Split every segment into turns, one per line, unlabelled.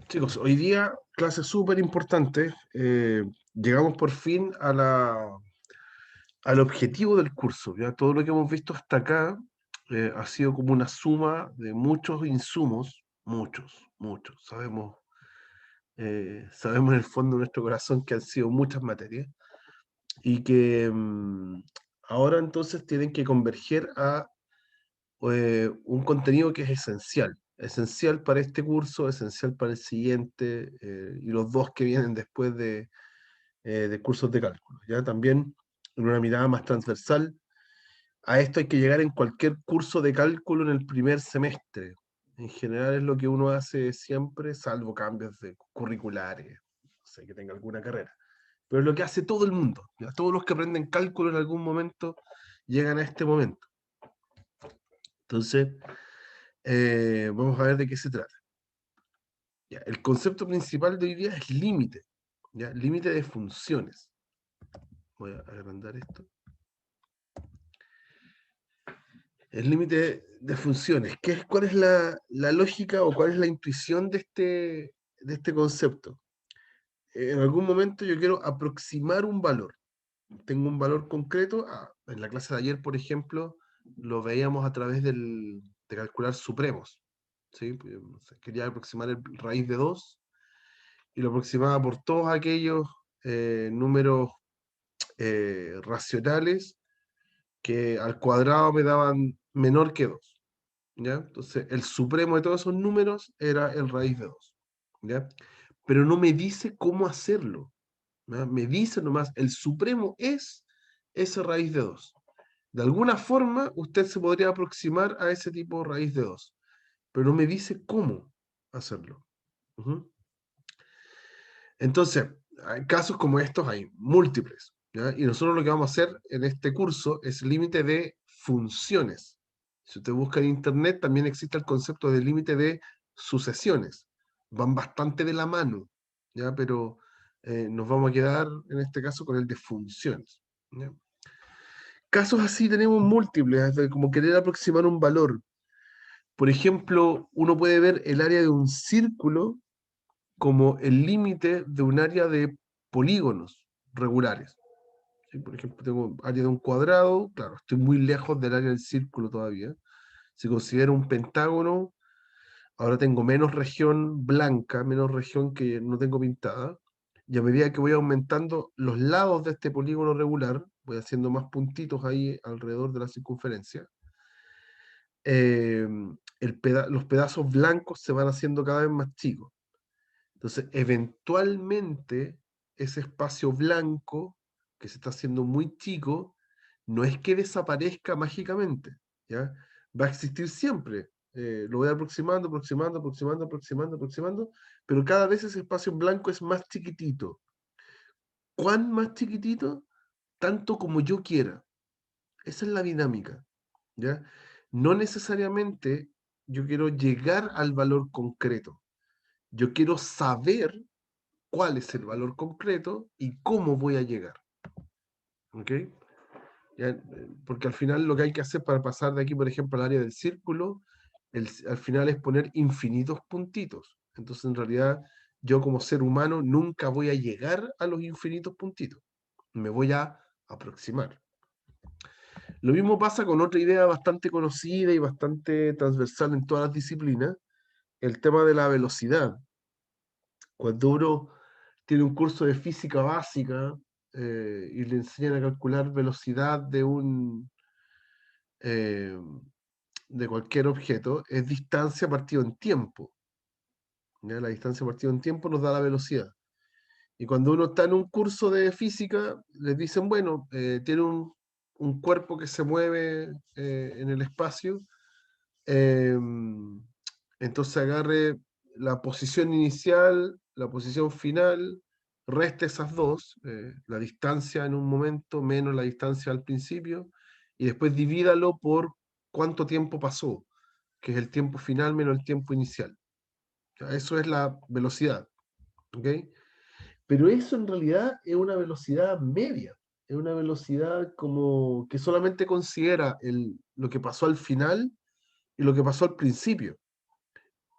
Chicos, hoy día clase súper importante. Llegamos por fin al objetivo del curso. Ya todo lo que hemos visto hasta acá ha sido como una suma de muchos insumos, muchos, muchos. Sabemos en el fondo de nuestro corazón que han sido muchas materias y que ahora entonces tienen que converger a un contenido que es esencial. Esencial para este curso, esencial para el siguiente y los dos que vienen después de cursos de cálculo. Ya también en una mirada más transversal, a esto hay que llegar en cualquier curso de cálculo en el primer semestre. En general es lo que uno hace siempre, salvo cambios curriculares, no sé, que tenga alguna carrera. Pero es lo que hace todo el mundo. ¿Ya? Todos los que aprenden cálculo en algún momento llegan a este momento. Entonces, vamos a ver de qué se trata. Ya, el concepto principal de hoy día es límite, ¿ya? Límite de funciones. Voy a agrandar esto. El límite de funciones. ¿Cuál es la lógica o cuál es la intuición de este concepto? En algún momento yo quiero aproximar un valor. Tengo un valor concreto. En la clase de ayer, por ejemplo, lo veíamos a través de calcular supremos. ¿Sí? Pues, no sé, quería aproximar el raíz de 2 y lo aproximaba por todos aquellos números racionales que al cuadrado me daban menor que 2. ¿Ya? Entonces, el supremo de todos esos números era el raíz de 2. ¿Ya? Pero no me dice cómo hacerlo. ¿Ya? Me dice nomás, el supremo es esa raíz de 2. De alguna forma, usted se podría aproximar a ese tipo de raíz de 2, pero no me dice cómo hacerlo. Ujú. Entonces, hay casos como estos hay múltiples, ¿ya? Y nosotros lo que vamos a hacer en este curso es límite de funciones. Si usted busca en internet, también existe el concepto de límite de sucesiones. Van bastante de la mano, ¿ya? Pero nos vamos a quedar en este caso con el de funciones, ¿ya? Casos así tenemos múltiples, de como querer aproximar un valor. Por ejemplo, uno puede ver el área de un círculo como el límite de un área de polígonos regulares. ¿Sí? Por ejemplo, tengo área de un cuadrado, claro, estoy muy lejos del área del círculo todavía. Si considero un pentágono, ahora tengo menos región blanca, menos región que no tengo pintada. Y a medida que voy aumentando los lados de este polígono regular, voy haciendo más puntitos ahí alrededor de la circunferencia, eh, los pedazos blancos se van haciendo cada vez más chicos. Entonces, eventualmente, ese espacio blanco que se está haciendo muy chico, no es que desaparezca mágicamente, ¿ya? Va a existir siempre. Lo voy aproximando, aproximando, aproximando, aproximando, aproximando, pero cada vez ese espacio en blanco es más chiquitito. ¿Cuán más chiquitito? Tanto como yo quiera. Esa es la dinámica, ¿ya? No necesariamente yo quiero llegar al valor concreto. Yo quiero saber cuál es el valor concreto y cómo voy a llegar. ¿Ok? Ya, porque al final lo que hay que hacer para pasar de aquí, por ejemplo, al área del círculo, al final es poner infinitos puntitos. Entonces, en realidad, yo como ser humano nunca voy a llegar a los infinitos puntitos. Me voy a aproximar. Lo mismo pasa con otra idea bastante conocida y bastante transversal en todas las disciplinas, el tema de la velocidad. Cuando uno tiene un curso de física básica y le enseñan a calcular velocidad eh, de cualquier objeto, es distancia partido en tiempo. ¿Ya? La distancia partido en tiempo nos da la velocidad. Y cuando uno está en un curso de física, les dicen, bueno, tiene un cuerpo que se mueve en el espacio, eh, entonces agarre la posición inicial, la posición final, reste esas dos, la distancia en un momento menos la distancia al principio, y después divídalo por cuánto tiempo pasó, que es el tiempo final menos el tiempo inicial. Ya, eso es la velocidad. ¿Ok? Pero eso en realidad es una velocidad media, es una velocidad como que solamente considera lo que pasó al final y lo que pasó al principio.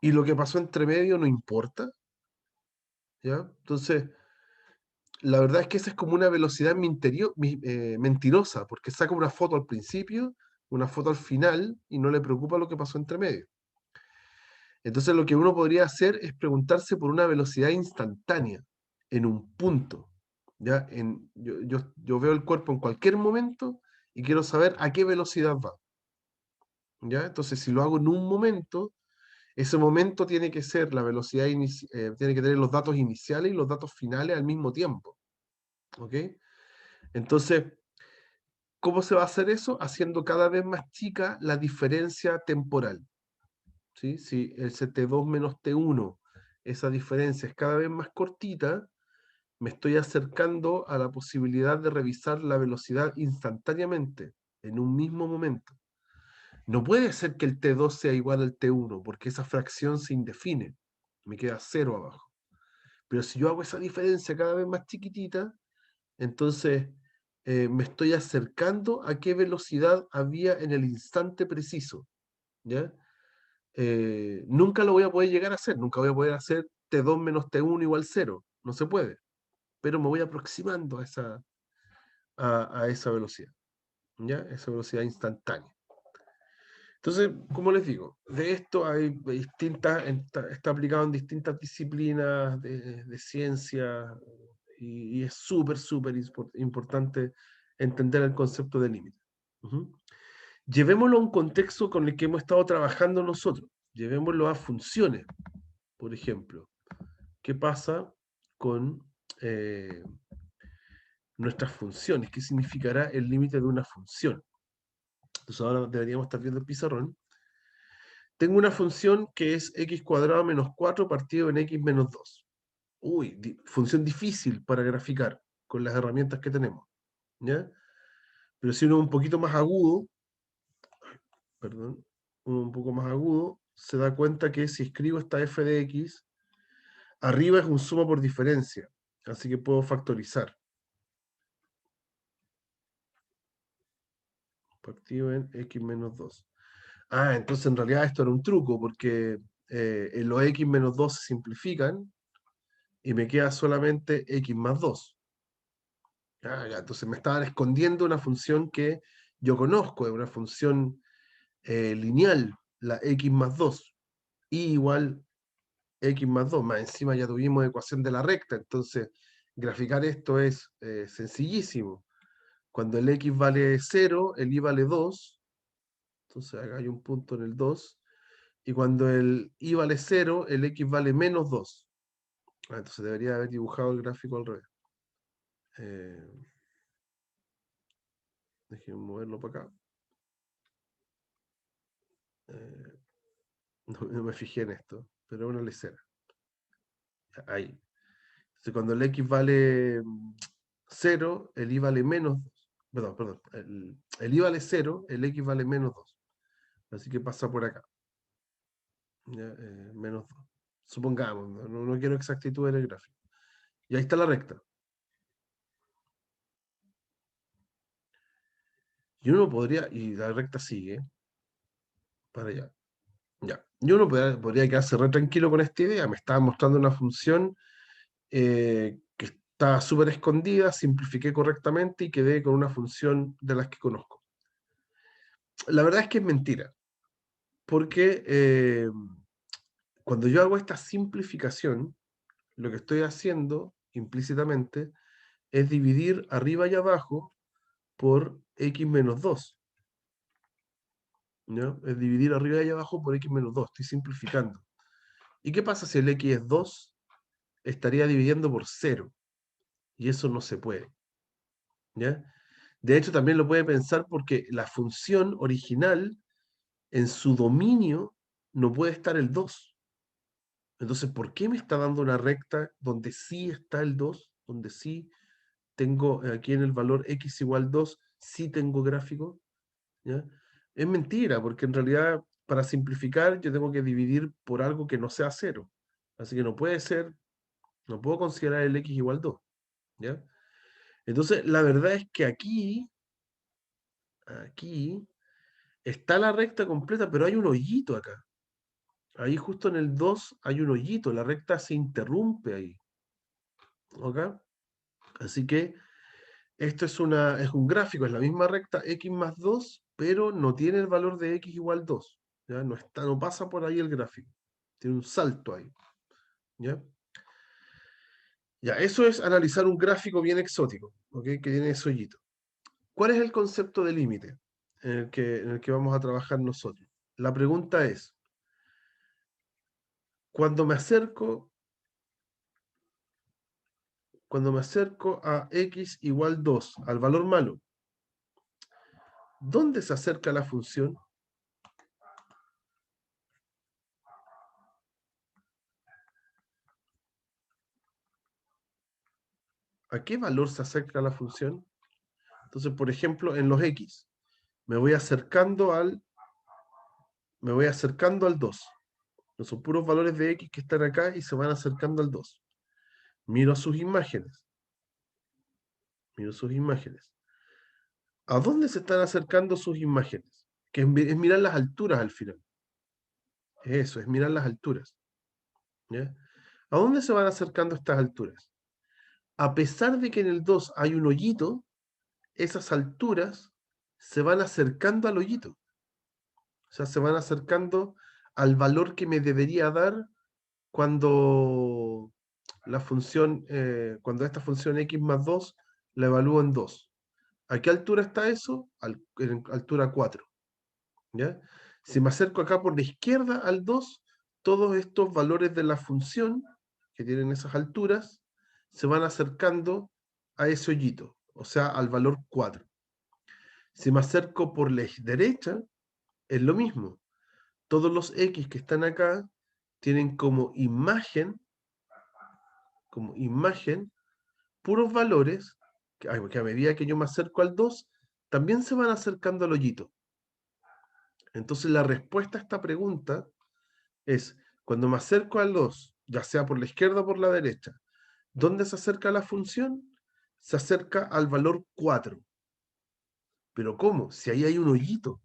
Y lo que pasó entre medio no importa. ¿ya? Entonces, la verdad es que esa es como una velocidad mentirosa, porque saca una foto al principio, una foto al final, y no le preocupa lo que pasó entre medio. Entonces, lo que uno podría hacer es preguntarse por una velocidad instantánea, en un punto. ¿Ya? Yo veo el cuerpo en cualquier momento y quiero saber a qué velocidad va. ¿Ya? Entonces, si lo hago en un momento, ese momento tiene que ser la velocidad, tiene que tener los datos iniciales y los datos finales al mismo tiempo. ¿Ok? Entonces, ¿cómo se va a hacer eso? Haciendo cada vez más chica la diferencia temporal. ¿Sí? Si el T2 menos T1, esa diferencia es cada vez más cortita, me estoy acercando a la posibilidad de revisar la velocidad instantáneamente, en un mismo momento. No puede ser que el T2 sea igual al T1, porque esa fracción se indefine. Me queda cero abajo. Pero si yo hago esa diferencia cada vez más chiquitita, entonces me estoy acercando a qué velocidad había en el instante preciso. ¿Ya? Nunca lo voy a poder llegar a hacer, nunca voy a poder hacer T2 menos T1 igual cero. No se puede. Pero me voy aproximando a esa velocidad. ¿Ya? Esa velocidad instantánea. Entonces, como les digo, de esto hay distintas, está aplicado en distintas disciplinas de ciencia y es súper, súper importante entender el concepto de límite. Ujú. Llevémoslo a un contexto con el que hemos estado trabajando nosotros. Llevémoslo a funciones, por ejemplo. ¿Qué pasa con nuestras funciones? ¿Qué significará el límite de una función? Entonces ahora deberíamos estar viendo el pizarrón. Tengo una función que es x cuadrado menos 4 partido en x menos 2. Uy, función difícil para graficar con las herramientas que tenemos. ¿Ya? Pero si uno es un poquito más agudo, perdón, uno un poco más agudo, se da cuenta que si escribo esta f de x, arriba es un suma por diferencia. Así que puedo factorizar. Partido en x menos 2. Ah, entonces en realidad esto era un truco, porque los x menos 2 se simplifican y me queda solamente x más 2. Ah, ya, entonces me estaban escondiendo una función que yo conozco, es una función lineal, la x más 2, y igual x más 2, más encima ya tuvimos ecuación de la recta, entonces graficar esto es sencillísimo. Cuando el x vale 0, el y vale 2, entonces acá hay un punto en el 2, y cuando el y vale 0, el x vale menos 2. Ah, entonces debería haber dibujado el gráfico al revés. Eh, Déjenme moverlo para acá. Eh, no me fijé en esto, pero es una lecera. Ahí. Entonces, cuando el x vale 0, el y vale menos 2. Perdón. El y vale 0, el x vale menos 2. Así que pasa por acá. ¿Ya? Menos 2. Supongamos, no quiero exactitud en el gráfico. Y ahí está la recta. Y uno podría, y la recta sigue para allá. Ya. Y uno podría quedarse re tranquilo con esta idea. Me estaba mostrando una función que estaba súper escondida, simplifiqué correctamente y quedé con una función de las que conozco. La verdad es que es mentira, porque cuando yo hago esta simplificación, lo que estoy haciendo implícitamente es dividir arriba y abajo por x menos 2. ¿Ya? Es dividir arriba y abajo por x menos 2. Estoy simplificando. ¿Y qué pasa si el x es 2? Estaría dividiendo por 0. Y eso no se puede. ¿Ya? De hecho, también lo puede pensar porque la función original, en su dominio, no puede estar el 2. Entonces, ¿por qué me está dando una recta donde sí está el 2? Donde sí tengo aquí en el valor x igual 2, sí tengo gráfico. ¿Ya? Es mentira, porque en realidad, para simplificar, yo tengo que dividir por algo que no sea 0. Así que no puede ser, no puedo considerar el x igual 2. ¿Ya? Entonces, la verdad es que aquí está la recta completa, pero hay un hoyito acá. Ahí justo en el 2 hay un hoyito, la recta se interrumpe ahí. ¿Ok? Así que esto es un gráfico, es la misma recta x más 2, pero no tiene el valor de x igual 2. ¿Ya? No pasa por ahí el gráfico. Tiene un salto ahí. ¿Ya? Ya, eso es analizar un gráfico bien exótico, ¿ok? Que tiene ese hoyito. ¿Cuál es el concepto de límite en el que vamos a trabajar nosotros? La pregunta es, cuando me acerco, cuando me acerco a x igual 2, al valor malo, ¿dónde se acerca la función? ¿A qué valor se acerca la función? Entonces, por ejemplo, en los x, me voy acercando me voy acercando al 2. No son puros valores de x que están acá y se van acercando al 2. Miro sus imágenes. Miro sus imágenes. ¿A dónde se están acercando sus imágenes? Que es mirar las alturas al final. Eso, es mirar las alturas. ¿Ya? ¿A dónde se van acercando estas alturas? A pesar de que en el 2 hay un hoyito, esas alturas se van acercando al hoyito. O sea, se van acercando al valor que me debería dar cuando cuando esta función x más 2 la evalúo en 2. ¿A qué altura está eso? En altura 4. ¿Ya? Si me acerco acá por la izquierda al 2, todos estos valores de la función que tienen esas alturas se van acercando a ese hoyito, o sea, al valor 4. Si me acerco por la derecha, es lo mismo. Todos los x que están acá tienen como imagen puros valores que a medida que yo me acerco al 2, también se van acercando al hoyito. Entonces la respuesta a esta pregunta es, cuando me acerco al 2, ya sea por la izquierda o por la derecha, ¿dónde se acerca la función? Se acerca al valor 4. ¿Pero cómo? Si ahí hay un hoyito.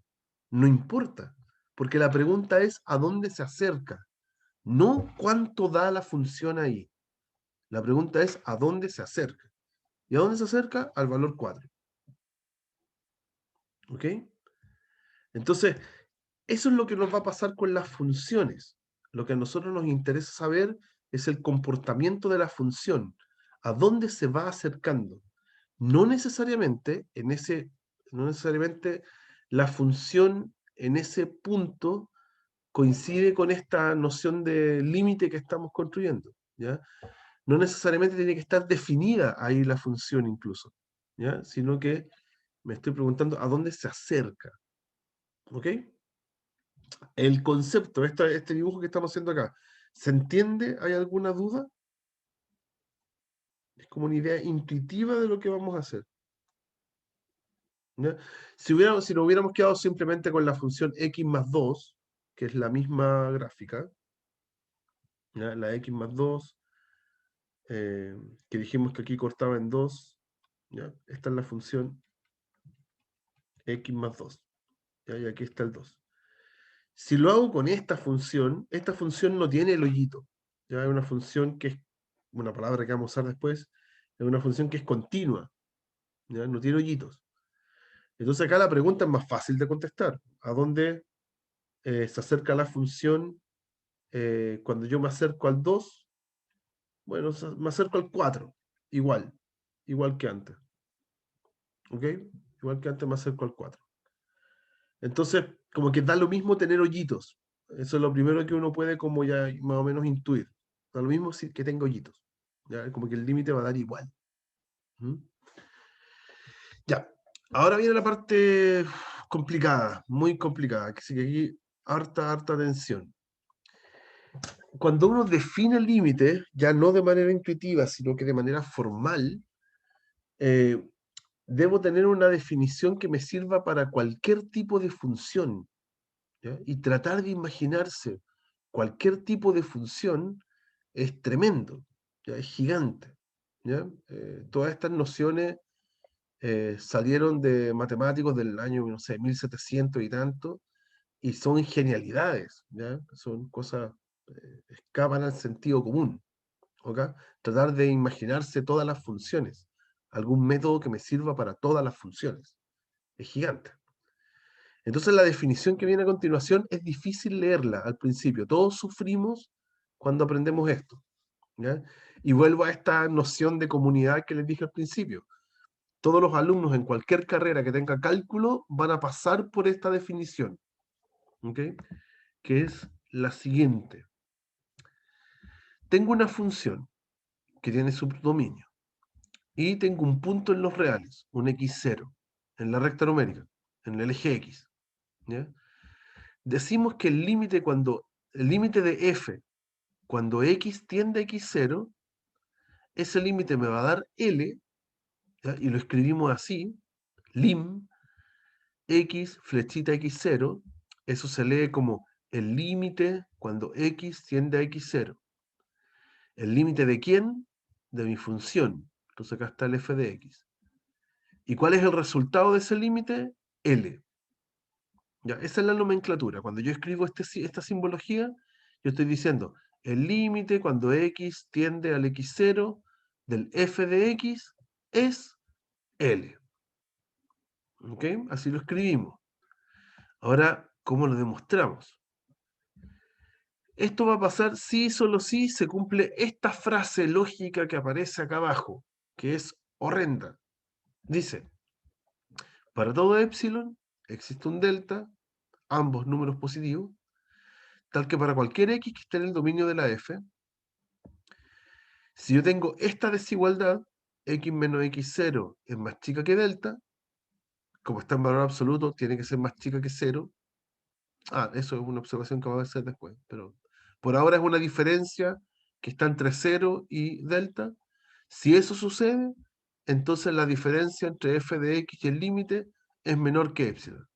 No importa, porque la pregunta es ¿a dónde se acerca? No cuánto da la función ahí. La pregunta es ¿a dónde se acerca? ¿Y a dónde se acerca? Al valor 4. ¿Ok? Entonces, eso es lo que nos va a pasar con las funciones. Lo que a nosotros nos interesa saber es el comportamiento de la función, a dónde se va acercando. No necesariamente no necesariamente la función en ese punto coincide con esta noción de límite que estamos construyendo, ¿ya? No necesariamente tiene que estar definida ahí la función incluso, ¿ya? Sino que me estoy preguntando a dónde se acerca, ¿ok? El concepto, este dibujo que estamos haciendo acá, ¿se entiende? ¿Hay alguna duda? Es como una idea intuitiva de lo que vamos a hacer, ¿ya? Si nos hubiéramos quedado simplemente con la función x más 2, que es la misma gráfica, ¿ya? La x más 2, eh, que dijimos que aquí cortaba en 2, ¿ya? Esta es la función x más 2, ¿ya? Y aquí está el 2. Si lo hago con esta función no tiene el hoyito, ¿ya? Es una función que es una palabra que vamos a usar después, es una función que es continua, ¿ya? No tiene hoyitos. Entonces acá la pregunta es más fácil de contestar. ¿A dónde se acerca la función cuando yo me acerco al 2? Bueno, me acerco al 4, igual, igual que antes. ¿Ok? Igual que antes me acerco al 4. Entonces, como que da lo mismo tener hoyitos. Eso es lo primero que uno puede como ya más o menos intuir. Da lo mismo si que tenga hoyitos. ¿Ya? Como que el límite va a dar igual. ¿Mm? Ya. Ahora viene la parte complicada, muy complicada. Así que aquí harta atención. Cuando uno define el límite, ya no de manera intuitiva, sino que de manera formal, eh, debo tener una definición que me sirva para cualquier tipo de función, ¿ya? Y tratar de imaginarse cualquier tipo de función es tremendo, ¿ya? Es gigante, ¿ya? Todas estas nociones salieron de matemáticos del año, no sé, 1700 y tanto, y son genialidades, ¿ya? Son cosas, escapan al sentido común. ¿ok? Tratar de imaginarse todas las funciones, algún método que me sirva para todas las funciones. Es gigante. Entonces la definición que viene a continuación es difícil leerla al principio. Todos sufrimos cuando aprendemos esto, ¿ya? Y vuelvo a esta noción de comunidad que les dije al principio. Todos los alumnos en cualquier carrera que tenga cálculo van a pasar por esta definición, ¿ok? Que es la siguiente. Tengo una función que tiene subdominio y tengo un punto en los reales, un x0, en la recta numérica, en el eje x, ¿ya? Decimos que el límite de f, cuando x tiende a x0, ese límite me va a dar L, ¿ya? Y lo escribimos así, lim, x, flechita x0, eso se lee como el límite cuando x tiende a x0. ¿El límite de quién? De mi función. Entonces acá está el f de x. ¿Y cuál es el resultado de ese límite? L. Ya, esa es la nomenclatura. Cuando yo escribo esta simbología, yo estoy diciendo el límite cuando x tiende al x0 del f de x es L. ¿Ok? Así lo escribimos. Ahora, ¿cómo lo demostramos? Esto va a pasar si solo si se cumple esta frase lógica que aparece acá abajo, que es horrenda. Dice, para todo epsilon existe un delta, ambos números positivos, tal que para cualquier x que esté en el dominio de la f, si yo tengo esta desigualdad, x menos x0 es más chica que delta, como está en valor absoluto, tiene que ser más chica que 0. Ah, eso es una observación que vamos a hacer después, pero por ahora es una diferencia que está entre 0 y delta. Si eso sucede, entonces la diferencia entre f de x y el límite es menor que epsilon.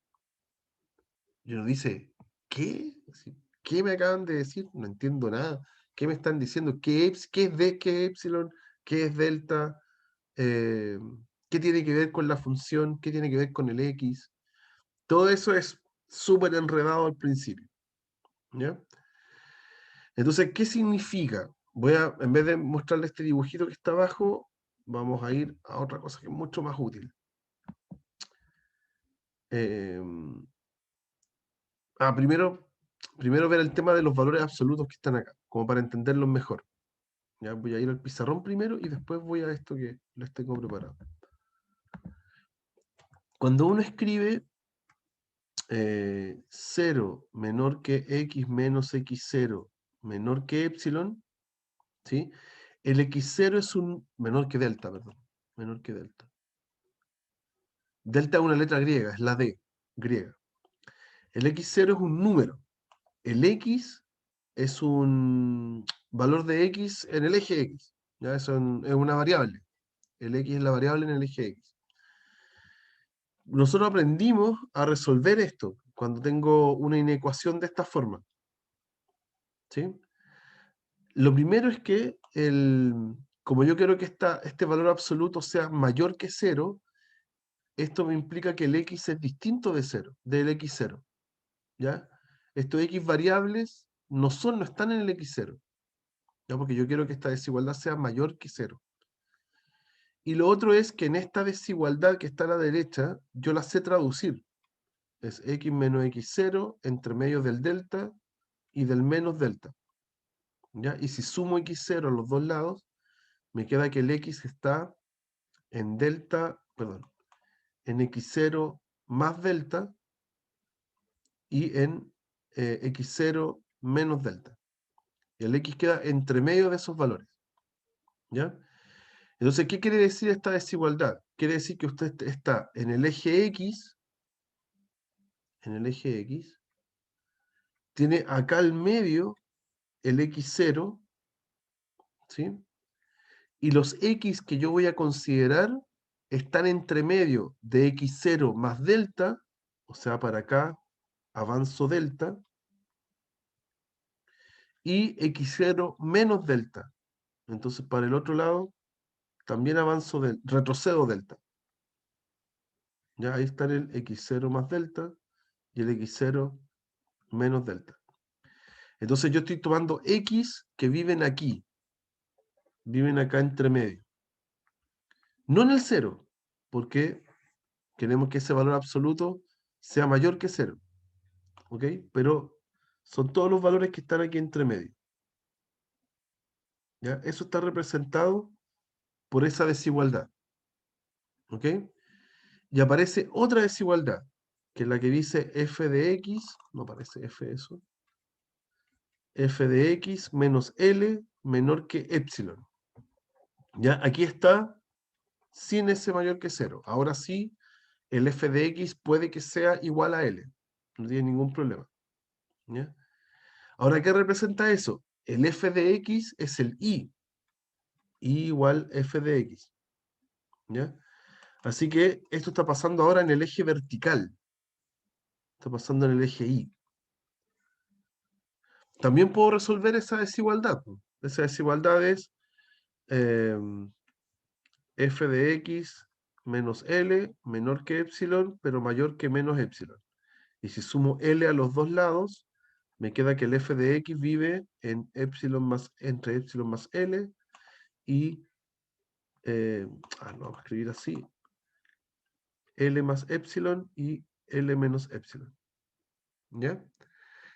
Y uno dice, ¿qué? ¿Qué me acaban de decir? No entiendo nada. ¿Qué me están diciendo? ¿Qué es epsilon? ¿Qué es delta? Eh, ¿Qué tiene que ver con la función? ¿Qué tiene que ver con el x? Todo eso es súper enredado al principio, ¿ya? Entonces, ¿qué significa? En vez de mostrarle este dibujito que está abajo, vamos a ir a otra cosa que es mucho más útil. Eh, primero ver el tema de los valores absolutos que están acá, como para entenderlos mejor. Ya voy a ir al pizarrón primero y después voy a esto que les tengo preparado. Cuando uno escribe 0 menor que x menos x0 menor que epsilon, ¿sí? El x0 es un menor que delta, perdón, menor que delta. Delta es una letra griega, es la D, griega. El x0 es un número. El x es un valor de x en el eje x. ¿Ya? Eso es una variable. El x es la variable en el eje x. Nosotros aprendimos a resolver esto cuando tengo una inecuación de esta forma, ¿sí? Lo primero es que, como yo quiero que este valor absoluto sea mayor que 0, esto me implica que el x es distinto de 0, del x0. ¿Ya? Estos x variables no están en el x0, ¿ya? Porque yo quiero que esta desigualdad sea mayor que 0. Y lo otro es que en esta desigualdad que está a la derecha, yo la sé traducir. Es x menos x0 entre medio del delta y del menos delta, ¿ya? Y si sumo x0 a los dos lados, me queda que el x está en delta, perdón, en x0 más delta y en x0 menos delta. Y el x queda entre medio de esos valores, ¿ya? Entonces, ¿qué quiere decir esta desigualdad? Quiere decir que usted está en el eje X, tiene acá al medio el x0, ¿sí? Y los x que yo voy a considerar están entre medio de x0 más delta, o sea, para acá avanzo delta, y x0 menos delta. Entonces, para el otro lado, también retrocedo delta. Ya ahí está el x0 más delta y el x0 menos delta. Entonces yo estoy tomando x que viven aquí. viven acá entre medio. No en el 0, porque queremos que ese valor absoluto sea mayor que 0. ¿Ok? Pero son todos los valores que están aquí entre medio. ¿Ya? Eso está representado por esa desigualdad. ¿Ok? Y aparece otra desigualdad, que es la que dice f de x, no aparece f eso, f de x menos L menor que epsilon. ¿Ya? Aquí está sin S mayor que 0. Ahora sí, el f de x puede que sea igual a L. No tiene ningún problema. ¿Ya? Ahora, ¿qué representa eso? El f de x es el i. I igual f de x. ¿Ya? Así que esto está pasando ahora en el eje vertical. Está pasando en el eje y. También puedo resolver esa desigualdad. Esa desigualdad es f de x menos L menor que epsilon, pero mayor que menos epsilon. Y si sumo L a los dos lados, me queda que el f de x vive en entre epsilon más L y, no, vamos a escribir así, L más epsilon y L menos epsilon. ¿Ya?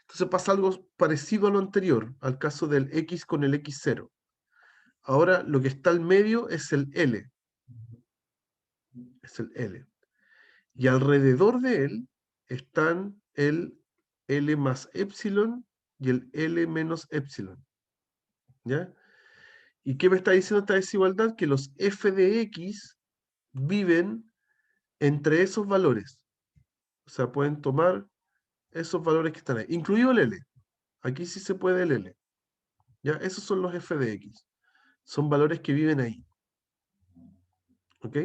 Entonces pasa algo parecido a lo anterior, al caso del x con el x0. Ahora lo que está al medio es el L. Es el L. Y alrededor de él están el L más epsilon y el L menos epsilon. ¿Ya? ¿Y qué me está diciendo esta desigualdad? Que los f de x viven entre esos valores. O sea, pueden tomar esos valores que están ahí, incluido el L. Aquí sí se puede el L. ¿Ya? Esos son los f de x. Son valores que viven ahí. ¿Ok?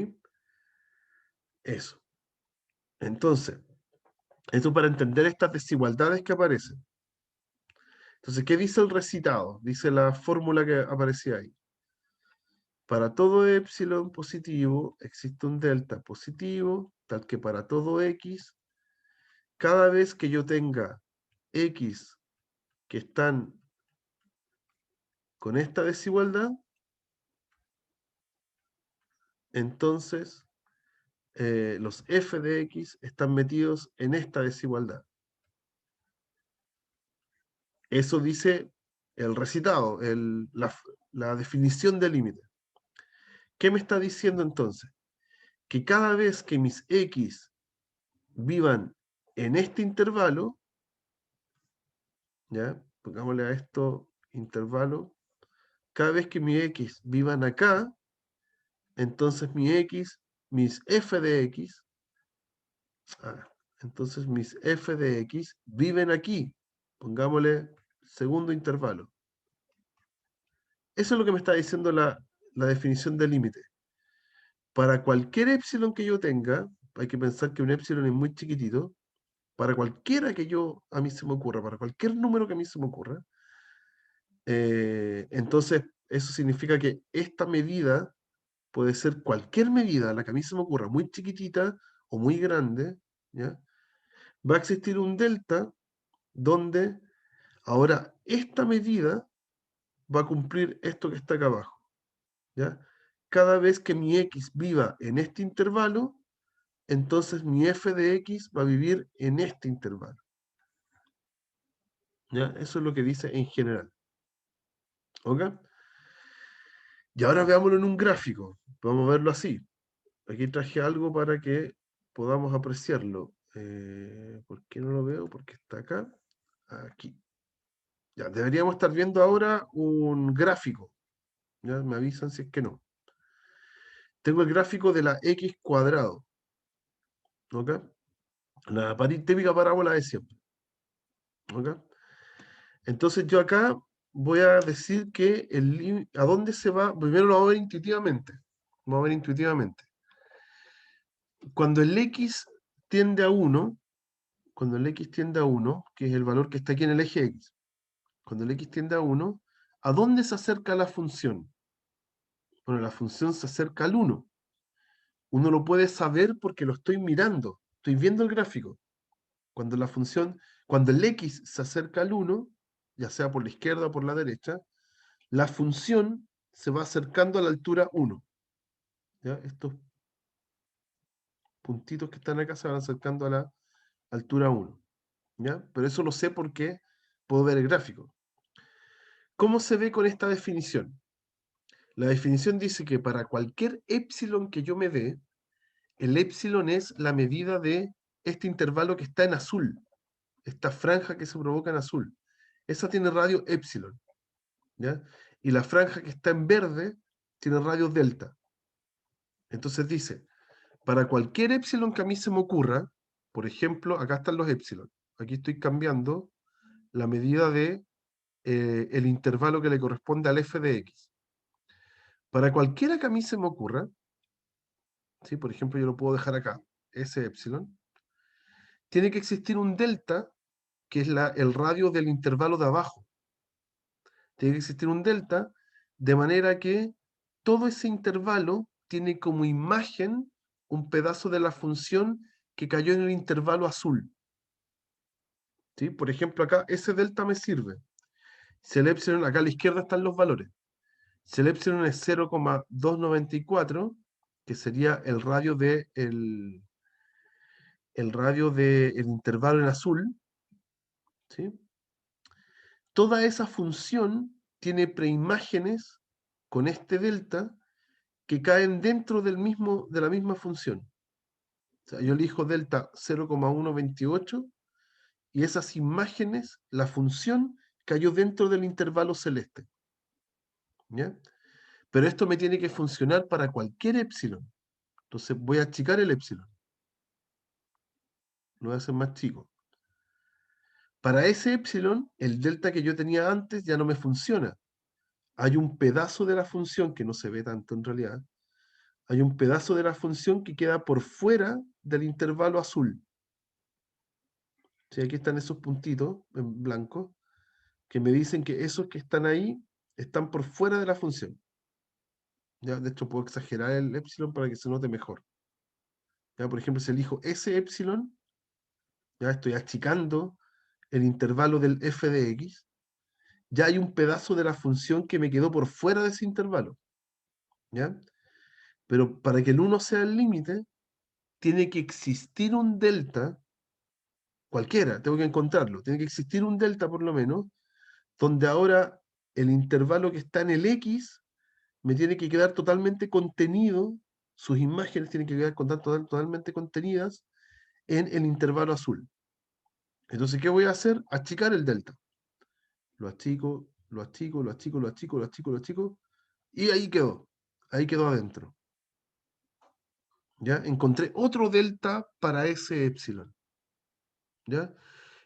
Eso. Entonces, esto para entender estas desigualdades que aparecen. Entonces, ¿qué dice el recitado? Dice la fórmula que aparecía ahí. Para todo epsilon positivo existe un delta positivo, tal que para todo x, cada vez que yo tenga x que están con esta desigualdad, entonces los f de x están metidos en esta desigualdad. Eso dice el recitado, la definición de límite. ¿Qué me está diciendo entonces? Que cada vez que mis x vivan en este intervalo, ¿ya? Pongámosle a esto intervalo, cada vez que mis x vivan acá, entonces mis f de x, entonces mis f de x viven aquí, pongámosle segundo intervalo. Eso es lo que me está diciendo la definición de límite. Para cualquier epsilon que yo tenga, hay que pensar que un epsilon es muy chiquitito, para cualquiera que a mí se me ocurra, para cualquier número que a mí se me ocurra, entonces eso significa que esta medida puede ser cualquier medida, la que a mí se me ocurra, muy chiquitita o muy grande, ¿ya? Va a existir un delta donde ahora esta medida va a cumplir esto que está acá abajo, ¿ya? Cada vez que mi x viva en este intervalo, entonces mi f de x va a vivir en este intervalo. ¿Ya? Eso es lo que dice en general. ¿Ok? Y ahora veámoslo en un gráfico. Vamos a verlo así. Aquí traje algo para que podamos apreciarlo. ¿Por qué no lo veo? Porque está acá. Aquí. Ya, deberíamos estar viendo ahora un gráfico. Ya, me avisan si es que no. Tengo el gráfico de la x cuadrado. ¿Ok? La típica parábola de siempre. ¿Ok? Entonces yo acá voy a decir que a dónde se va. Primero lo vamos a ver intuitivamente. Vamos a ver intuitivamente. Cuando el x tiende a 1, cuando el x tiende a 1, que es el valor que está aquí en el eje x, cuando el x tiende a 1, ¿a dónde se acerca la función? Bueno, la función se acerca al 1. Uno lo puede saber porque lo estoy mirando, estoy viendo el gráfico. Cuando cuando el x se acerca al 1, ya sea por la izquierda o por la derecha, la función se va acercando a la altura 1. ¿Ya? Estos puntitos que están acá se van acercando a la altura 1. ¿Ya? Pero eso lo sé porque puedo ver el gráfico. ¿Cómo se ve con esta definición? La definición dice que para cualquier epsilon que yo me dé, el epsilon es la medida de este intervalo que está en azul, esta franja que se provoca en azul. Esa tiene radio epsilon, ¿ya? Y la franja que está en verde tiene radio delta. Entonces dice, para cualquier epsilon que a mí se me ocurra, por ejemplo, acá están los epsilon. Aquí estoy cambiando la medida de el intervalo que le corresponde al f de x. Para cualquiera que a mí se me ocurra, ¿sí? Por ejemplo, yo lo puedo dejar acá, ese epsilon, tiene que existir un delta, que es el radio del intervalo de abajo. Tiene que existir un delta, de manera que todo ese intervalo tiene como imagen un pedazo de la función que cayó en el intervalo azul. ¿Sí? Por ejemplo, acá ese delta me sirve. Si el epsilon, acá a la izquierda están los valores. Si el epsilon es 0,294, que sería el radio del intervalo en azul, ¿sí? Toda esa función tiene preimágenes con este delta que caen dentro de la misma función. O sea, yo elijo delta 0,128 y esas imágenes, la función cayó dentro del intervalo celeste. ¿Ya? Pero esto me tiene que funcionar para cualquier epsilon. Entonces voy a achicar el epsilon. Lo voy a hacer más chico. Para ese epsilon, el delta que yo tenía antes ya no me funciona. Hay un pedazo de la función que no se ve tanto en realidad. Hay un pedazo de la función que queda por fuera del intervalo azul. ¿Sí? Aquí están esos puntitos en blanco que me dicen que esos que están ahí están por fuera de la función. ¿Ya? De hecho, puedo exagerar el epsilon para que se note mejor. ¿Ya? Por ejemplo, si elijo ese epsilon, ya estoy achicando el intervalo del f de x, ya hay un pedazo de la función que me quedó por fuera de ese intervalo. ¿Ya? Pero para que el 1 sea el límite, tiene que existir un delta, cualquiera, tengo que encontrarlo, tiene que existir un delta por lo menos, donde ahora el intervalo que está en el x me tiene que quedar totalmente contenido, sus imágenes tienen que quedar totalmente contenidas en el intervalo azul. Entonces, ¿qué voy a hacer? Achicar el delta. Lo achico, lo achico, lo achico, lo achico, lo achico, lo achico, y ahí quedó adentro. ¿Ya? Encontré otro delta para ese epsilon. ¿Ya?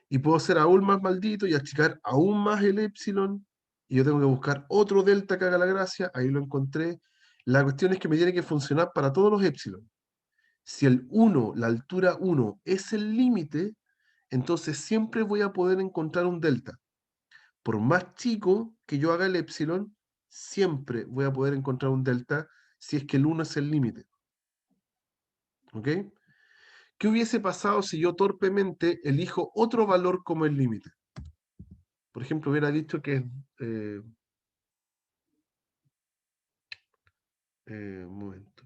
Y puedo ser aún más maldito y achicar aún más el epsilon, y yo tengo que buscar otro delta que haga la gracia, ahí lo encontré. La cuestión es que me tiene que funcionar para todos los epsilon. Si el 1, la altura 1, es el límite, entonces siempre voy a poder encontrar un delta. Por más chico que yo haga el epsilon, siempre voy a poder encontrar un delta si es que el 1 es el límite. ¿Ok? ¿Qué hubiese pasado si yo torpemente elijo otro valor como el límite? Por ejemplo, hubiera dicho que es... un momento.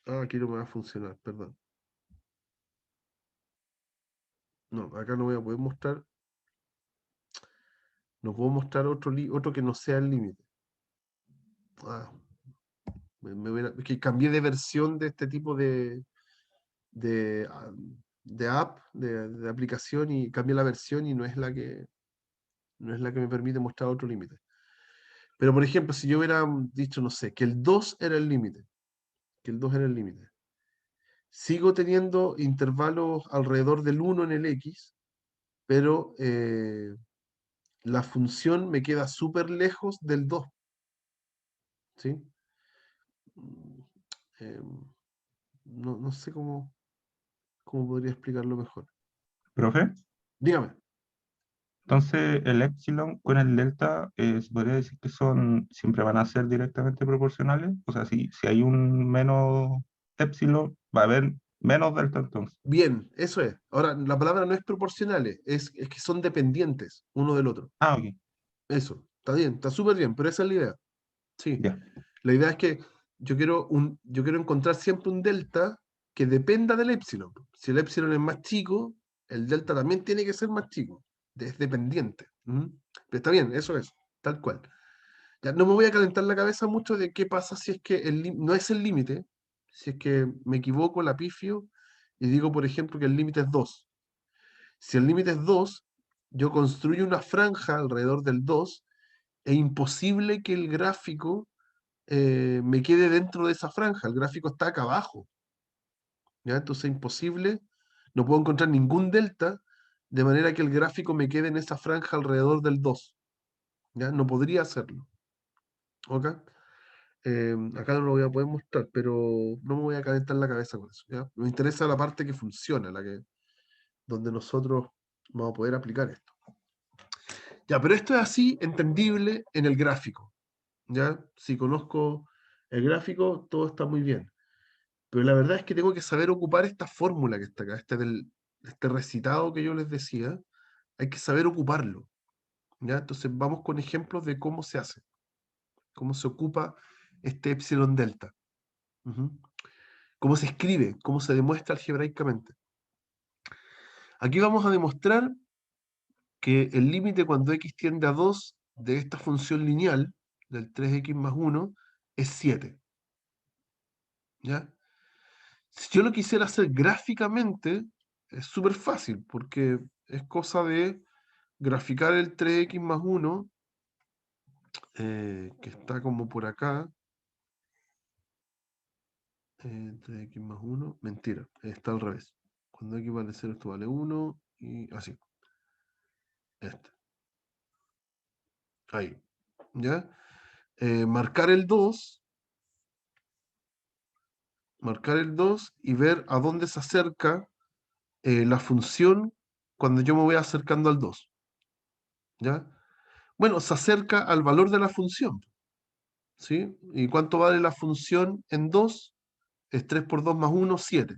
Aquí no me va a funcionar, perdón. No, acá no voy a poder mostrar. No puedo mostrar otro que no sea el límite. Ah, que cambié de versión de este tipo de, ah, de app, de aplicación, y cambié la versión y no es la que me permite mostrar otro límite. Pero, por ejemplo, si yo hubiera dicho, no sé, que el 2 era el límite, sigo teniendo intervalos alrededor del 1 en el X, pero la función me queda súper lejos del 2. ¿Sí? Mm, em, no sé cómo podría explicarlo mejor.
Profe,
Dígame.
entonces el epsilon con el delta se podría decir que siempre van a ser directamente proporcionales. O sea, si hay un menos epsilon, va a haber menos delta entonces.
Bien, eso es. Ahora, la palabra no es proporcionales, es que son dependientes uno del otro.
Ah, ok.
Eso, está bien, está súper bien, pero esa es la idea. Sí,
Ya,
la idea es que yo quiero encontrar siempre un delta que dependa del epsilon. Si el epsilon es más chico, el delta también tiene que ser más chico. Es dependiente. ¿Mm? Pero está bien, eso es, tal cual. Ya no me voy a calentar la cabeza mucho de qué pasa si es que no es el límite, si es que me equivoco, la pifio, y digo, por ejemplo, que el límite es 2. Si el límite es 2, yo construyo una franja alrededor del 2, es imposible que el gráfico me quede dentro de esa franja. El gráfico está acá abajo. ¿Ya? Entonces es imposible, no puedo encontrar ningún delta, de manera que el gráfico me quede en esa franja alrededor del 2. ¿Ya? No podría hacerlo. ¿Ok? Acá no lo voy a poder mostrar, pero no me voy a calentar la cabeza con eso. ¿Ya? Me interesa la parte que funciona, donde nosotros vamos a poder aplicar esto. Ya, pero esto es así entendible en el gráfico. ¿Ya? Si conozco el gráfico, todo está muy bien. Pero la verdad es que tengo que saber ocupar esta fórmula que está acá, este recitado que yo les decía, hay que saber ocuparlo. ¿Ya? Entonces vamos con ejemplos de cómo se hace, cómo se ocupa este epsilon delta. Ujú. Cómo se escribe, cómo se demuestra algebraicamente. Aquí vamos a demostrar que el límite cuando x tiende a 2 de esta función lineal, del 3x más 1, es 7. ¿Ya? Si yo lo quisiera hacer gráficamente, es súper fácil, porque es cosa de graficar el 3x más 1, que está como por acá. 3x más 1, mentira, está al revés. Cuando x vale 0, esto vale 1, y así. Este, ahí. ¿Ya? Marcar el 2, y ver a dónde se acerca la función cuando yo me voy acercando al 2. ¿Ya? Bueno, se acerca al valor de la función. ¿Sí? ¿Y cuánto vale la función en 2? Es 3 por 2 más 1, 7.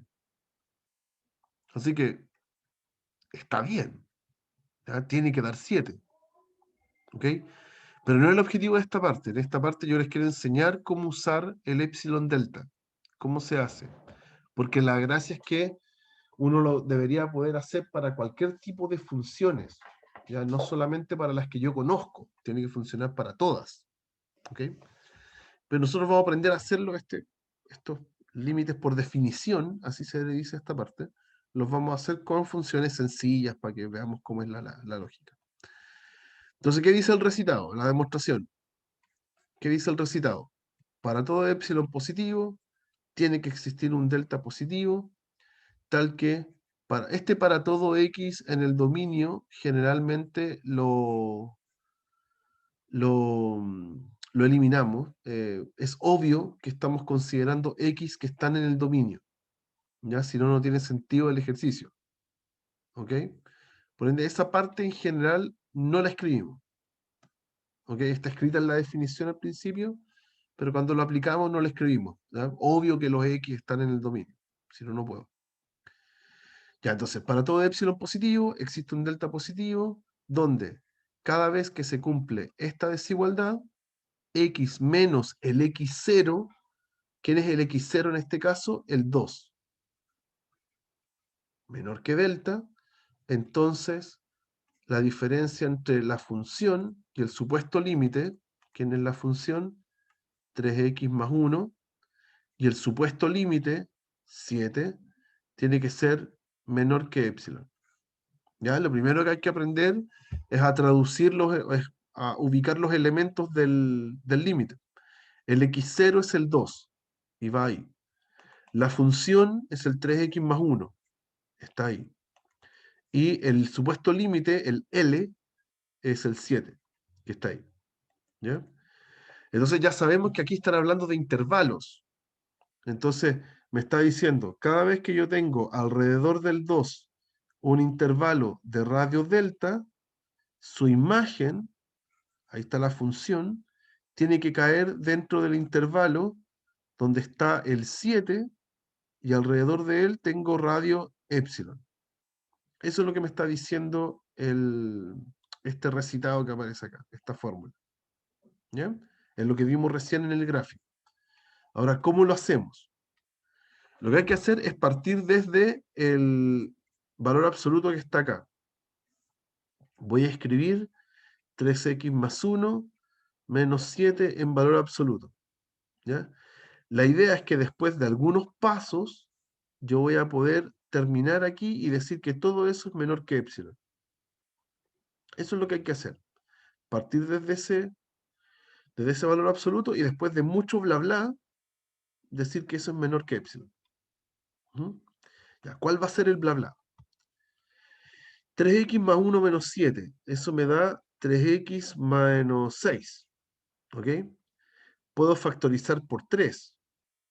Así que está bien. ¿Ya? Tiene que dar 7. ¿Ok? Pero no es el objetivo de esta parte. En esta parte yo les quiero enseñar cómo usar el epsilon delta. Cómo se hace. Porque la gracia es que uno lo debería poder hacer para cualquier tipo de funciones. Ya no solamente para las que yo conozco. Tiene que funcionar para todas. ¿Ok? Pero nosotros vamos a aprender a hacerlo, estos límites por definición, así se le dice a esta parte, los vamos a hacer con funciones sencillas para que veamos cómo es la lógica. Entonces, ¿qué dice el recitado? La demostración. ¿Qué dice el recitado? Para todo epsilon positivo, tiene que existir un delta positivo, tal que para todo x en el dominio, generalmente lo, lo eliminamos. Es obvio que estamos considerando x que están en el dominio, ¿ya? Si no, no tiene sentido el ejercicio, ¿ok? Por ende, esa parte en general no la escribimos, ¿ok? Está escrita en la definición al principio, pero cuando lo aplicamos no la escribimos, ¿ya? Obvio que los x están en el dominio, si no, no puedo. Ya, entonces, para todo epsilon positivo existe un delta positivo, donde cada vez que se cumple esta desigualdad, x menos el x0, ¿quién es el x0 en este caso? El 2, menor que delta, entonces la diferencia entre la función y el supuesto límite, ¿quién es la función? 3x más 1, y el supuesto límite, 7, tiene que ser menor que epsilon. ¿Ya? Lo primero que hay que aprender es a traducir a ubicar los elementos del límite. El x0 es el 2, y va ahí. La función es el 3x más 1, está ahí. Y el supuesto límite, el L, es el 7, que está ahí. ¿Ya? Entonces ya sabemos que aquí están hablando de intervalos. Entonces me está diciendo, cada vez que yo tengo alrededor del 2 un intervalo de radio delta, su imagen, ahí está la función, tiene que caer dentro del intervalo donde está el 7 y alrededor de él tengo radio epsilon. Eso es lo que me está diciendo este recitado que aparece acá, esta fórmula. ¿Ya? Es lo que vimos recién en el gráfico. Ahora, ¿cómo lo hacemos? Lo que hay que hacer es partir desde el valor absoluto que está acá. Voy a escribir 3x más 1 menos 7 en valor absoluto. ¿Ya? La idea es que después de algunos pasos, yo voy a poder terminar aquí y decir que todo eso es menor que epsilon. Eso es lo que hay que hacer. Partir desde ese valor absoluto y después de mucho bla bla, decir que eso es menor que epsilon. Ya, ¿cuál va a ser el bla bla? 3x más 1 menos 7. Eso me da 3x menos 6. ¿Ok? Puedo factorizar por 3.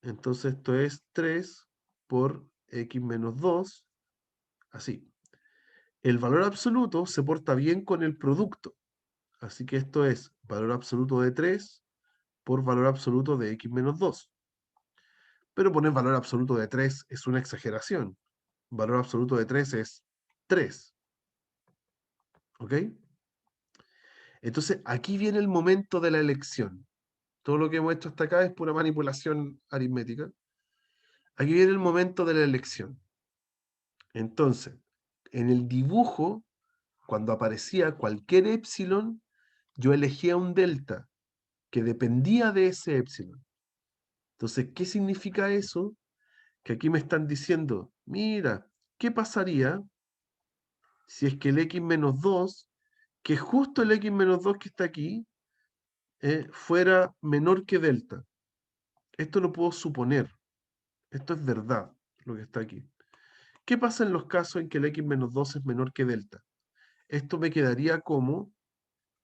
Entonces esto es 3 por x menos 2. Así. El valor absoluto se porta bien con el producto. Así que esto es valor absoluto de 3 por valor absoluto de x menos 2. Pero poner valor absoluto de 3 es una exageración. Valor absoluto de 3 es 3. ¿Ok? Entonces, aquí viene el momento de la elección. Todo lo que hemos hecho hasta acá es pura manipulación aritmética. Aquí viene el momento de la elección. Entonces, en el dibujo, cuando aparecía cualquier epsilon, yo elegía un delta que dependía de ese epsilon. Entonces, ¿qué significa eso? Que aquí me están diciendo, mira, ¿qué pasaría si es que el x menos 2, que justo el x menos 2 que está aquí, fuera menor que delta? Esto lo puedo suponer. Esto es verdad, lo que está aquí. ¿Qué pasa en los casos en que el x menos 2 es menor que delta? Esto me quedaría como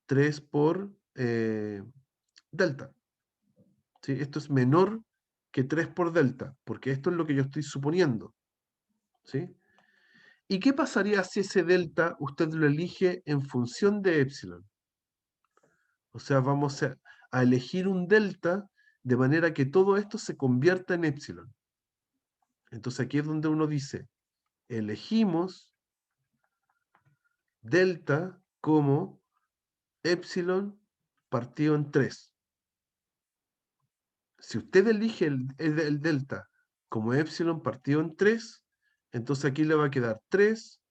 3 por delta. ¿Sí? Esto es menor que 3 por delta, porque esto es lo que yo estoy suponiendo. ¿Sí? ¿Y qué pasaría si ese delta usted lo elige en función de epsilon? O sea, vamos a elegir un delta de manera que todo esto se convierta en epsilon. Entonces aquí es donde uno dice, elegimos delta como epsilon partido en 3. Si usted elige el delta como epsilon partido en 3, entonces aquí le va a quedar 3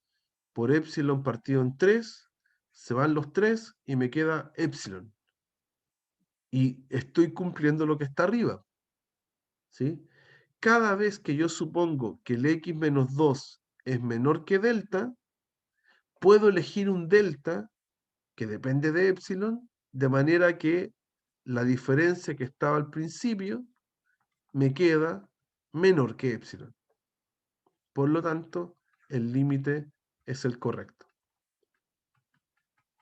por epsilon partido en 3, se van los 3 y me queda epsilon. Y estoy cumpliendo lo que está arriba. ¿Sí? Cada vez que yo supongo que el x menos 2 es menor que delta, puedo elegir un delta que depende de epsilon, de manera que la diferencia que estaba al principio me queda menor que epsilon. Por lo tanto, el límite es el correcto.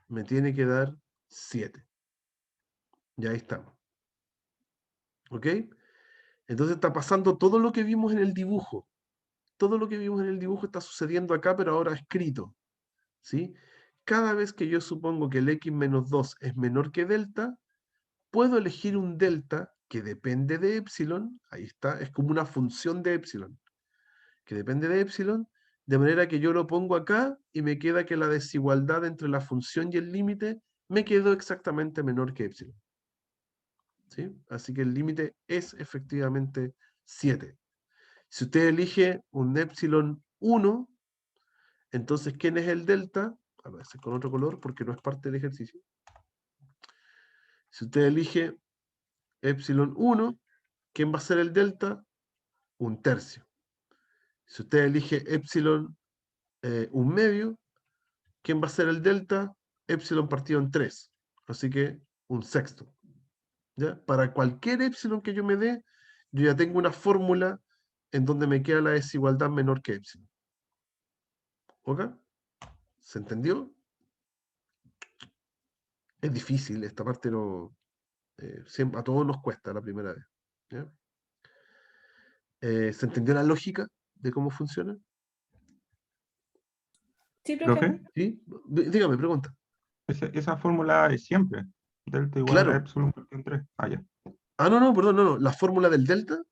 Me tiene que dar 7. Y ahí estamos. ¿Ok? Entonces está pasando todo lo que vimos en el dibujo. Todo lo que vimos en el dibujo está sucediendo acá, pero ahora escrito. ¿Sí? Cada vez que yo supongo que el x menos 2 es menor que delta, puedo elegir un delta que depende de epsilon. Ahí está, es como una función de epsilon, que depende de epsilon, de manera que yo lo pongo acá y me queda que la desigualdad entre la función y el límite me quedó exactamente menor que epsilon. ¿Sí? Así que el límite es efectivamente 7. Si usted elige un epsilon 1, entonces, ¿quién es el delta? A veces con otro color porque no es parte del ejercicio. Si usted elige epsilon 1, ¿quién va a ser el delta? Un tercio. Si usted elige epsilon un medio, ¿quién va a ser el delta? Epsilon partido en 3. Así que un sexto. ¿Ya? Para cualquier epsilon que yo me dé, yo ya tengo una fórmula en donde me queda la desigualdad menor que epsilon. ¿Ok? ¿Se entendió? Es difícil, esta parte no, siempre, a todos nos cuesta la primera vez. ¿Ya? ¿Se entendió la lógica de cómo funciona?
Sí, profe.
Profe,
¿Sí? Dígame, pregunta.
esa fórmula es siempre. Delta igual a
Claro.
epsilon partido en 3. Ah, ya.
Ah, no, perdón, no. La fórmula del delta.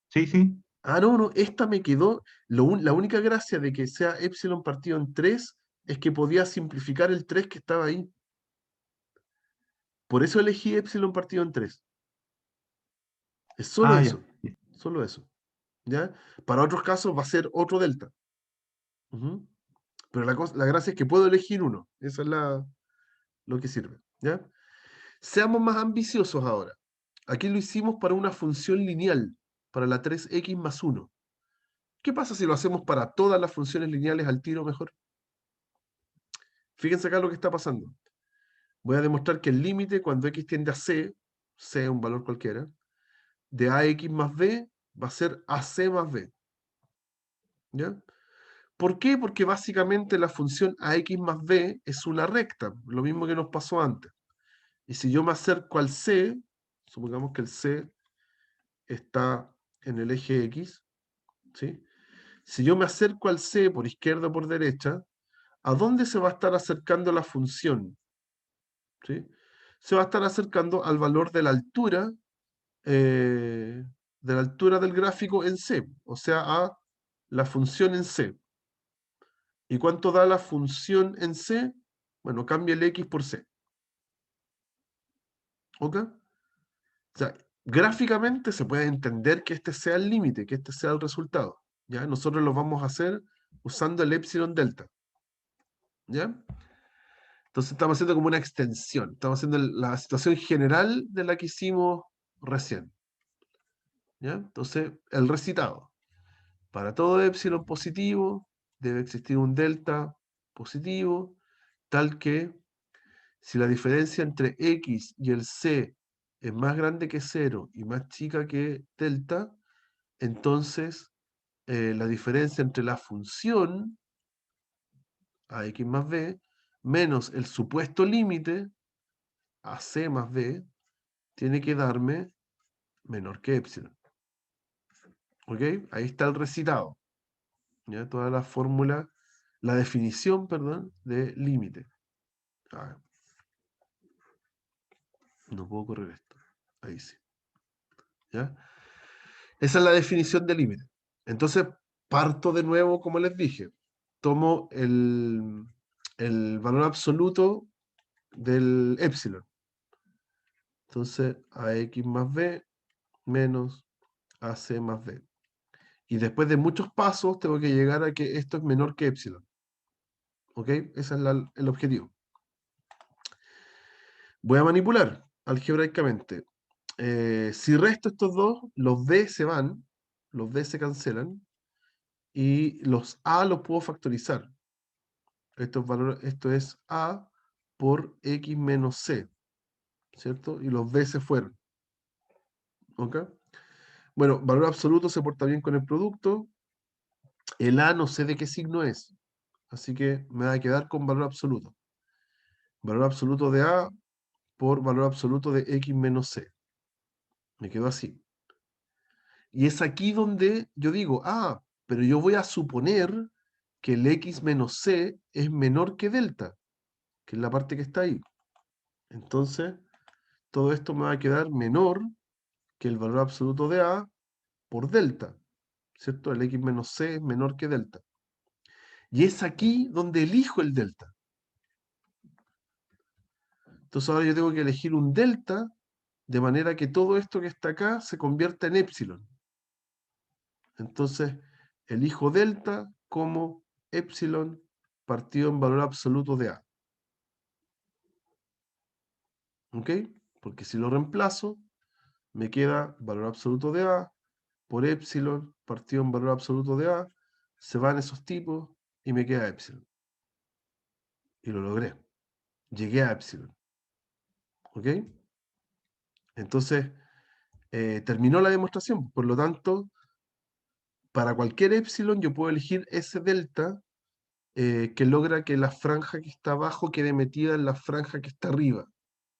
Sí, sí.
Ah, no, esta me quedó. La única gracia de que sea epsilon partido en 3 es que podía simplificar el 3 que estaba ahí. Por eso elegí epsilon partido en 3. Es solo
Ah, ya.
eso. Solo eso. ¿Ya? Para otros casos va a ser otro delta. Ujú. Pero la gracia es que puedo elegir uno. Eso es lo que sirve. ¿Ya? Seamos más ambiciosos ahora. Aquí lo hicimos para una función lineal, para la 3x más 1. ¿Qué pasa si lo hacemos para todas las funciones lineales al tiro mejor? Fíjense acá lo que está pasando. Voy a demostrar que el límite cuando x tiende a c, c es un valor cualquiera, de ax más b va a ser ac más b. ¿Ya? ¿Por qué? Porque básicamente la función ax más b es una recta, lo mismo que nos pasó antes. Y si yo me acerco al c, supongamos que el c está en el eje x, ¿sí? Si yo me acerco al c por izquierda o por derecha, ¿a dónde se va a estar acercando la función? ¿Sí? Se va a estar acercando al valor eh, de la altura del gráfico en C, o sea, a la función en C. ¿Y cuánto da la función en C? Bueno, cambia el X por C. ¿Ok? O sea, gráficamente se puede entender que este sea el límite, que este sea el resultado. ¿Ya? Nosotros lo vamos a hacer usando el epsilon delta. ¿Ya? Entonces estamos haciendo como una extensión. Estamos haciendo la situación general de la que hicimos recién. ¿Ya? Entonces, el recitado. Para todo epsilon positivo, debe existir un delta positivo, tal que si la diferencia entre x y el c es más grande que 0 y más chica que delta, entonces la diferencia entre la función ax más b menos el supuesto límite ac más b tiene que darme menor que epsilon. ¿Ok? Ahí está el recitado. ¿Ya? Toda la fórmula, la definición, perdón, de límite. Ah, no puedo correr esto. Ahí sí. ¿Ya? Esa es la definición de límite. Entonces, parto de nuevo, como les dije. Tomo el valor absoluto del epsilon. Entonces, ax más b menos ac más b. Y después de muchos pasos, tengo que llegar a que esto es menor que epsilon. ¿Ok? Ese es el objetivo. Voy a manipular algebraicamente. Si resto estos dos, los b se van, los b se cancelan, y los a los puedo factorizar. Esto es a por x menos c, ¿cierto? Y los b se fueron. ¿Ok? Bueno, valor absoluto se porta bien con el producto. El a no sé de qué signo es, así que me va a quedar con valor absoluto. Valor absoluto de a por valor absoluto de x menos c. Me quedó así. Y es aquí donde yo digo, pero yo voy a suponer que el x menos c es menor que delta, que es la parte que está ahí. Entonces, todo esto me va a quedar menor que el valor absoluto de a por delta, ¿cierto? El x menos c es menor que delta. Y es aquí donde elijo el delta. Entonces ahora yo tengo que elegir un delta de manera que todo esto que está acá se convierta en epsilon. Entonces, elijo delta como epsilon partido en valor absoluto de a. ¿Ok? Porque si lo reemplazo, me queda valor absoluto de a por epsilon partido en valor absoluto de a. Se van esos tipos y me queda epsilon. Y lo logré. Llegué a epsilon. ¿Ok? Entonces, terminó la demostración. Por lo tanto, para cualquier epsilon yo puedo elegir ese delta que logra que la franja que está abajo quede metida en la franja que está arriba.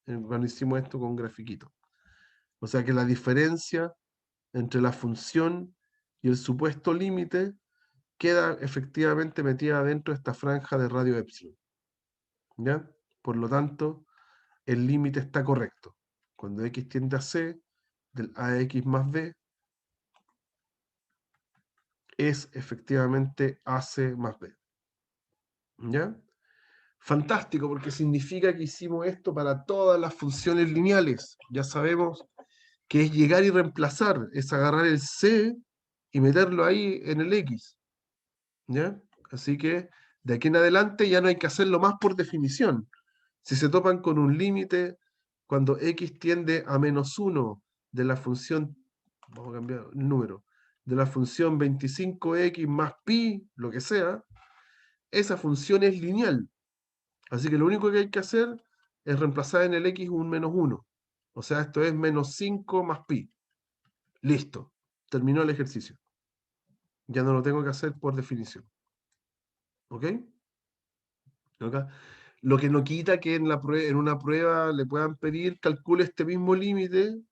Cuando hicimos esto con un grafiquito. O sea que la diferencia entre la función y el supuesto límite queda efectivamente metida dentro de esta franja de radio epsilon. ¿Ya? Por lo tanto, el límite está correcto. Cuando x tiende a c, del ax más b es efectivamente ac más b. ¿Ya? Fantástico, porque significa que hicimos esto para todas las funciones lineales. Ya sabemos que es llegar y reemplazar, es agarrar el C y meterlo ahí en el X. ¿Ya? Así que de aquí en adelante ya no hay que hacerlo más por definición. Si se topan con un límite, cuando X tiende a -1 de la función, vamos a cambiar el número, de la función 25x más pi, lo que sea, esa función es lineal. Así que lo único que hay que hacer es reemplazar en el X un -1. O sea, esto es -5 más pi. Listo. Terminó el ejercicio. Ya no lo tengo que hacer por definición. ¿Ok? ¿Ok? Lo que no quita que en una prueba le puedan pedir calcule este mismo límite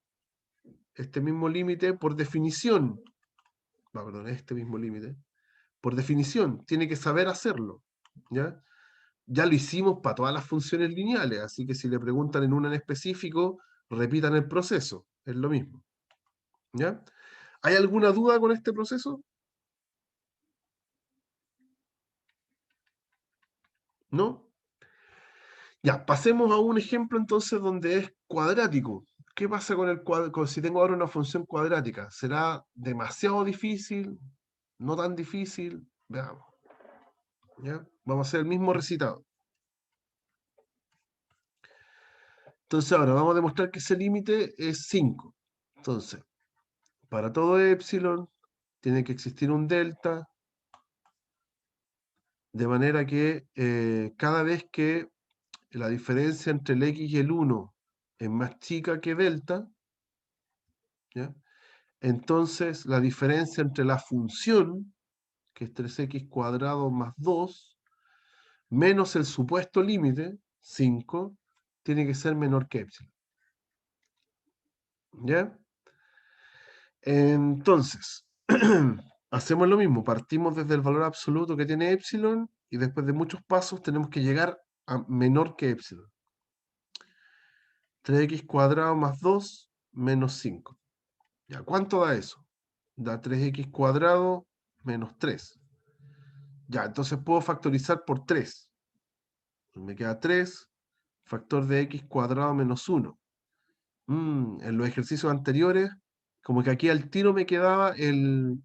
por definición. No, perdón, este mismo límite. Por definición, tiene que saber hacerlo. ¿Ya? Ya lo hicimos para todas las funciones lineales, así que si le preguntan en una en específico, repitan el proceso. Es lo mismo. ¿Ya? ¿Hay alguna duda con este proceso? ¿No? Ya, pasemos a un ejemplo entonces donde es cuadrático. ¿Qué pasa con el si tengo ahora una función cuadrática? ¿Será demasiado difícil? ¿No tan difícil? Veamos. ¿Ya? Vamos a hacer el mismo recitado. Entonces ahora vamos a demostrar que ese límite es 5. Entonces, para todo epsilon tiene que existir un delta, de manera que cada vez que la diferencia entre el x y el 1 es más chica que delta, ¿ya? Entonces la diferencia entre la función, que es 3x cuadrado más 2, menos el supuesto límite, 5, tiene que ser menor que epsilon. ¿Ya? Entonces, hacemos lo mismo, partimos desde el valor absoluto que tiene epsilon y después de muchos pasos tenemos que llegar a menor que epsilon. 3x cuadrado más 2 menos 5. ¿Ya cuánto da eso? Da 3x cuadrado menos 3. Ya, entonces puedo factorizar por 3. Me queda 3, factor de x cuadrado menos 1. En los ejercicios anteriores, como que aquí al tiro me quedaba el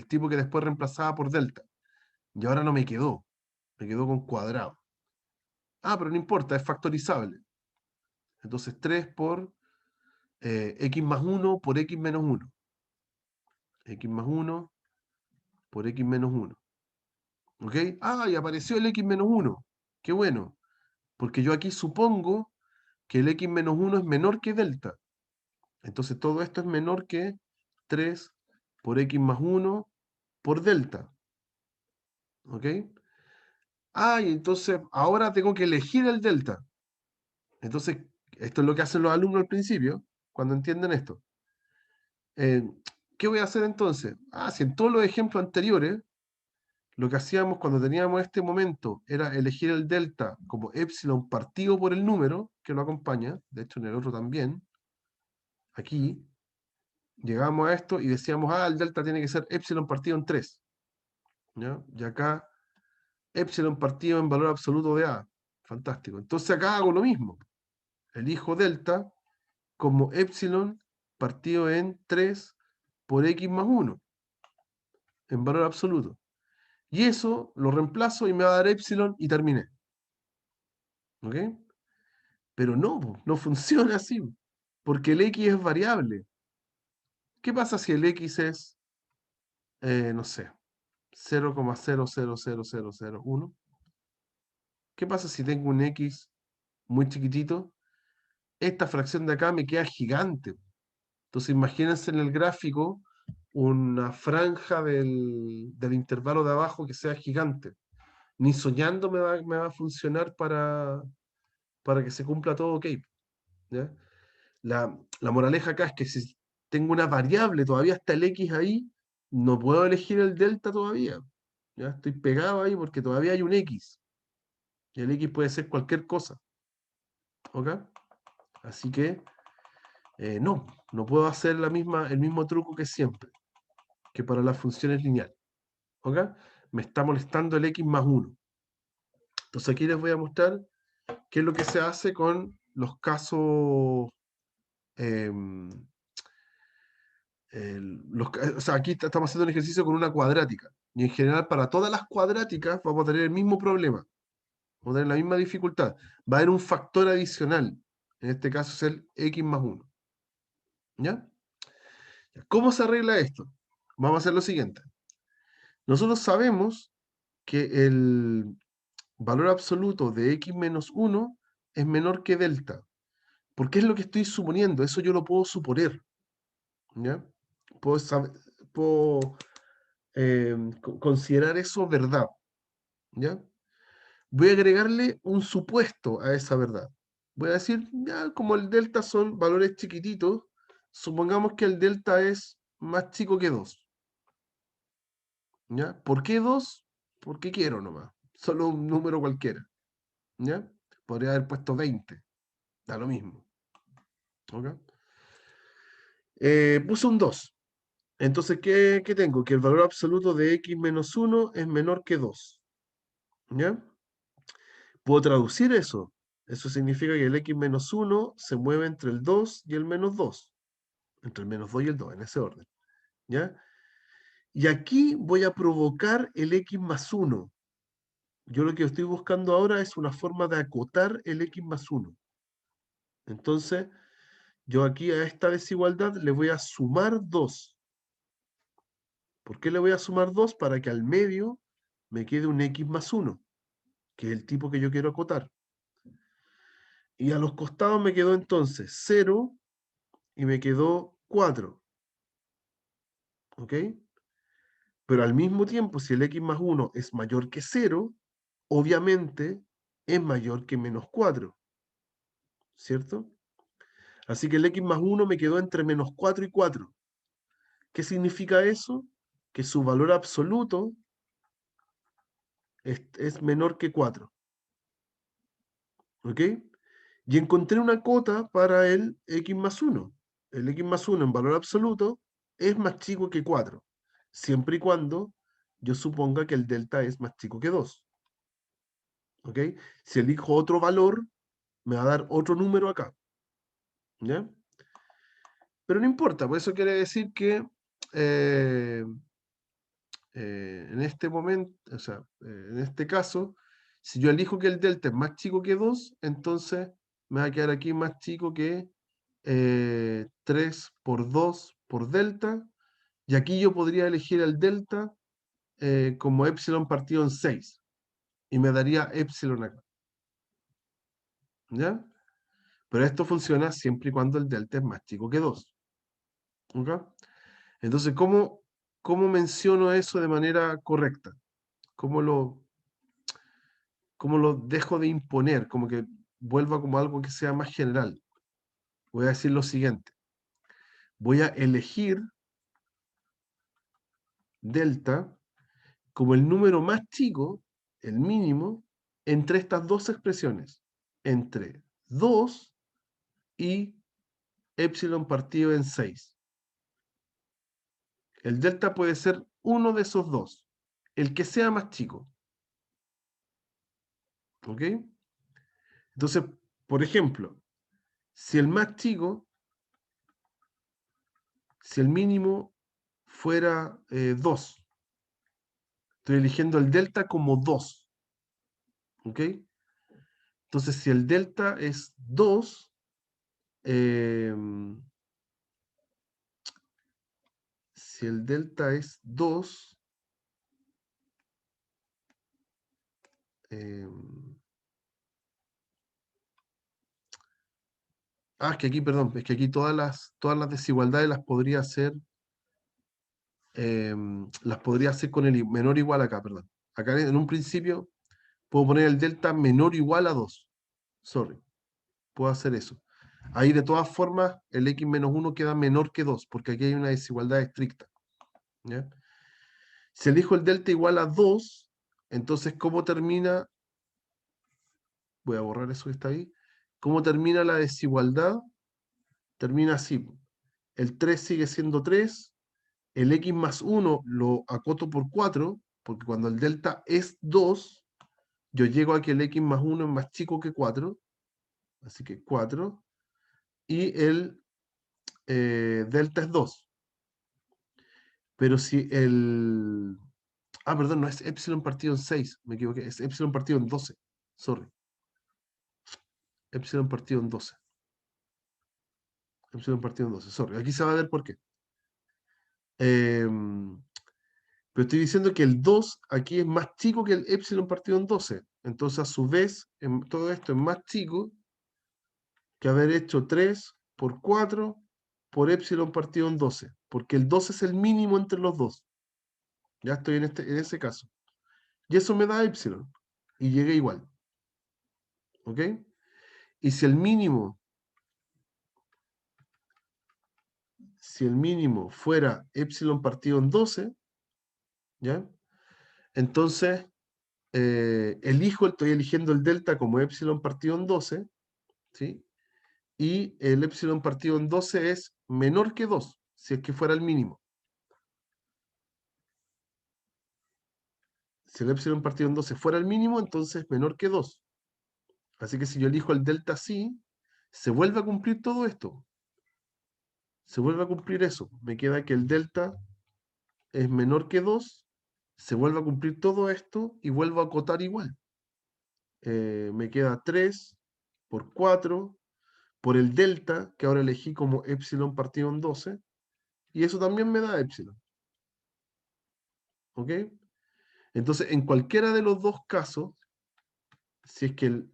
tipo que después reemplazaba por delta. Y ahora no me quedó. Me quedó con cuadrado. Ah, pero no importa, es factorizable. Entonces 3 por x más 1 por x menos 1. X más 1 por x menos 1. ¿Ok? Ah, y apareció el x menos 1. Qué bueno. Porque yo aquí supongo que el x menos 1 es menor que delta. Entonces todo esto es menor que 3 por x más 1 por delta. ¿Ok? Ah, y entonces ahora tengo que elegir el delta. Entonces, esto es lo que hacen los alumnos al principio, cuando entienden esto. Eh, ¿Qué voy a hacer entonces? Ah, si en todos los ejemplos anteriores, lo que hacíamos cuando teníamos este momento era elegir el delta como epsilon partido por el número que lo acompaña, de hecho en el otro también, aquí, llegamos a esto y decíamos, ah, el delta tiene que ser epsilon partido en 3. ¿Ya? Y acá, epsilon partido en valor absoluto de A. Fantástico. Entonces acá hago lo mismo. Elijo delta como epsilon partido en 3 por x más 1, en valor absoluto. Y eso lo reemplazo y me va a dar epsilon y terminé. ¿Ok? Pero no, no funciona así, porque el x es variable. ¿Qué pasa si el x es, no sé, 0,000001? ¿Qué pasa si tengo un x muy chiquitito? Esta fracción de acá me queda gigante. Entonces imagínense en el gráfico una franja del intervalo de abajo que sea gigante. Ni soñando me va a funcionar para que se cumpla todo ok. ¿Ya? La moraleja acá es que si tengo una variable, todavía está el x ahí, no puedo elegir el delta todavía. ¿Ya? Estoy pegado ahí porque todavía hay un x. Y el x puede ser cualquier cosa. ¿Ok? Así que no puedo hacer el mismo truco que siempre, que para las funciones lineales. ¿Ok? Me está molestando el x más 1. Entonces aquí les voy a mostrar qué es lo que se hace con los casos, em, o sea, aquí estamos haciendo un ejercicio con una cuadrática. Y en general, para todas las cuadráticas vamos a tener el mismo problema. Vamos a tener la misma dificultad. Va a haber un factor adicional. En este caso es el x más 1. ¿Ya? ¿Cómo se arregla esto? Vamos a hacer lo siguiente. Nosotros sabemos que el valor absoluto de x menos 1 es menor que delta. Porque es lo que estoy suponiendo. Eso yo lo puedo suponer. ¿Ya? Puedo, puedo considerar eso verdad. ¿Ya? Voy a agregarle un supuesto a esa verdad. Voy a decir, ya, como el delta son valores chiquititos, supongamos que el delta es más chico que 2. ¿Ya? ¿Por qué 2? Porque quiero nomás. Solo un número cualquiera. ¿Ya? Podría haber puesto 20. Da lo mismo. ¿Ok? Puse un 2. Entonces, ¿qué tengo? Que el valor absoluto de x menos 1 es menor que 2. ¿Ya? Puedo traducir eso. Eso significa que el x menos 1 se mueve entre el 2 y el menos 2. Entre el menos 2 y el 2, en ese orden. ¿Ya? Y aquí voy a provocar el x más 1. Yo lo que estoy buscando ahora es una forma de acotar el x más 1. Entonces, yo aquí a esta desigualdad le voy a sumar 2. ¿Por qué le voy a sumar 2? Para que al medio me quede un x más 1, que es el tipo que yo quiero acotar. Y a los costados me quedó entonces 0 y me quedó 4. ¿Ok? Pero al mismo tiempo, si el x más 1 es mayor que 0, obviamente es mayor que menos 4. ¿Cierto? Así que el x más 1 me quedó entre menos 4 y 4. ¿Qué significa eso? Que su valor absoluto es menor que 4. ¿Ok? Y encontré una cota para el x más 1. El x más 1 en valor absoluto es más chico que 4, siempre y cuando yo suponga que el delta es más chico que 2. ¿Ok? Si elijo otro valor, me va a dar otro número acá. ¿Ya? Pero no importa, por eso quiere decir que eh, en este momento, o sea, en este caso, si yo elijo que el delta es más chico que 2, entonces me va a quedar aquí más chico que 3 por 2 por delta, y aquí yo podría elegir el delta como epsilon partido en 6, y me daría epsilon acá. ¿Ya? Pero esto funciona siempre y cuando el delta es más chico que 2. ¿Ok? Entonces, ¿cómo menciono eso de manera correcta? ¿Cómo lo dejo de imponer? Como que vuelva como algo que sea más general. Voy a decir lo siguiente. Voy a elegir delta como el número más chico, el mínimo, entre estas dos expresiones. Entre 2 y epsilon partido en 6. El delta puede ser uno de esos dos, el que sea más chico. ¿Ok? Entonces, por ejemplo, si el más chico, si el mínimo fuera 2, estoy eligiendo el delta como 2. ¿Ok? Entonces, si el delta es 2, si el delta es 2, es que aquí, perdón, es que aquí todas las desigualdades las podría hacer con el menor o igual acá, perdón. Acá en un principio puedo poner el delta menor o igual a 2. Sorry, puedo hacer eso. Ahí de todas formas el x menos 1 queda menor que 2, porque aquí hay una desigualdad estricta. ¿Ya? Si elijo el delta igual a 2, entonces ¿cómo termina? Voy a borrar eso que está ahí. ¿Cómo termina la desigualdad? Termina así. El 3 sigue siendo 3. El x más 1 lo acoto por 4, porque cuando el delta es 2, yo llego a que el x más 1 es más chico que 4, así que 4, y el delta es 2. Pero si el... Ah, perdón, no es epsilon partido en 6, me equivoqué, es epsilon partido en 12, sorry. Epsilon partido en 12. Epsilon partido en 12, sorry. Aquí se va a ver por qué. Pero estoy diciendo que el 2 aquí es más chico que el epsilon partido en 12. Entonces, a su vez, todo esto es más chico que haber hecho 3 por 4 por epsilon partido en 12. Porque el 12 es el mínimo entre los dos. Ya estoy en ese caso. Y eso me da epsilon. Y llegué igual. ¿Ok? Y si el mínimo fuera epsilon partido en 12, ¿ya? Entonces, estoy eligiendo el delta como epsilon partido en 12, ¿sí? Y el epsilon partido en 12 es menor que 2, si es que fuera el mínimo. Si el epsilon partido en 12 fuera el mínimo, entonces menor que 2. Así que si yo elijo el delta así, se vuelve a cumplir todo esto. Se vuelve a cumplir eso. Me queda que el delta es menor que 2, se vuelve a cumplir todo esto y vuelvo a acotar igual. Me queda 3 por 4 por el delta, que ahora elegí como epsilon partido en 12, y eso también me da epsilon. ¿Ok? Entonces, en cualquiera de los dos casos, si es que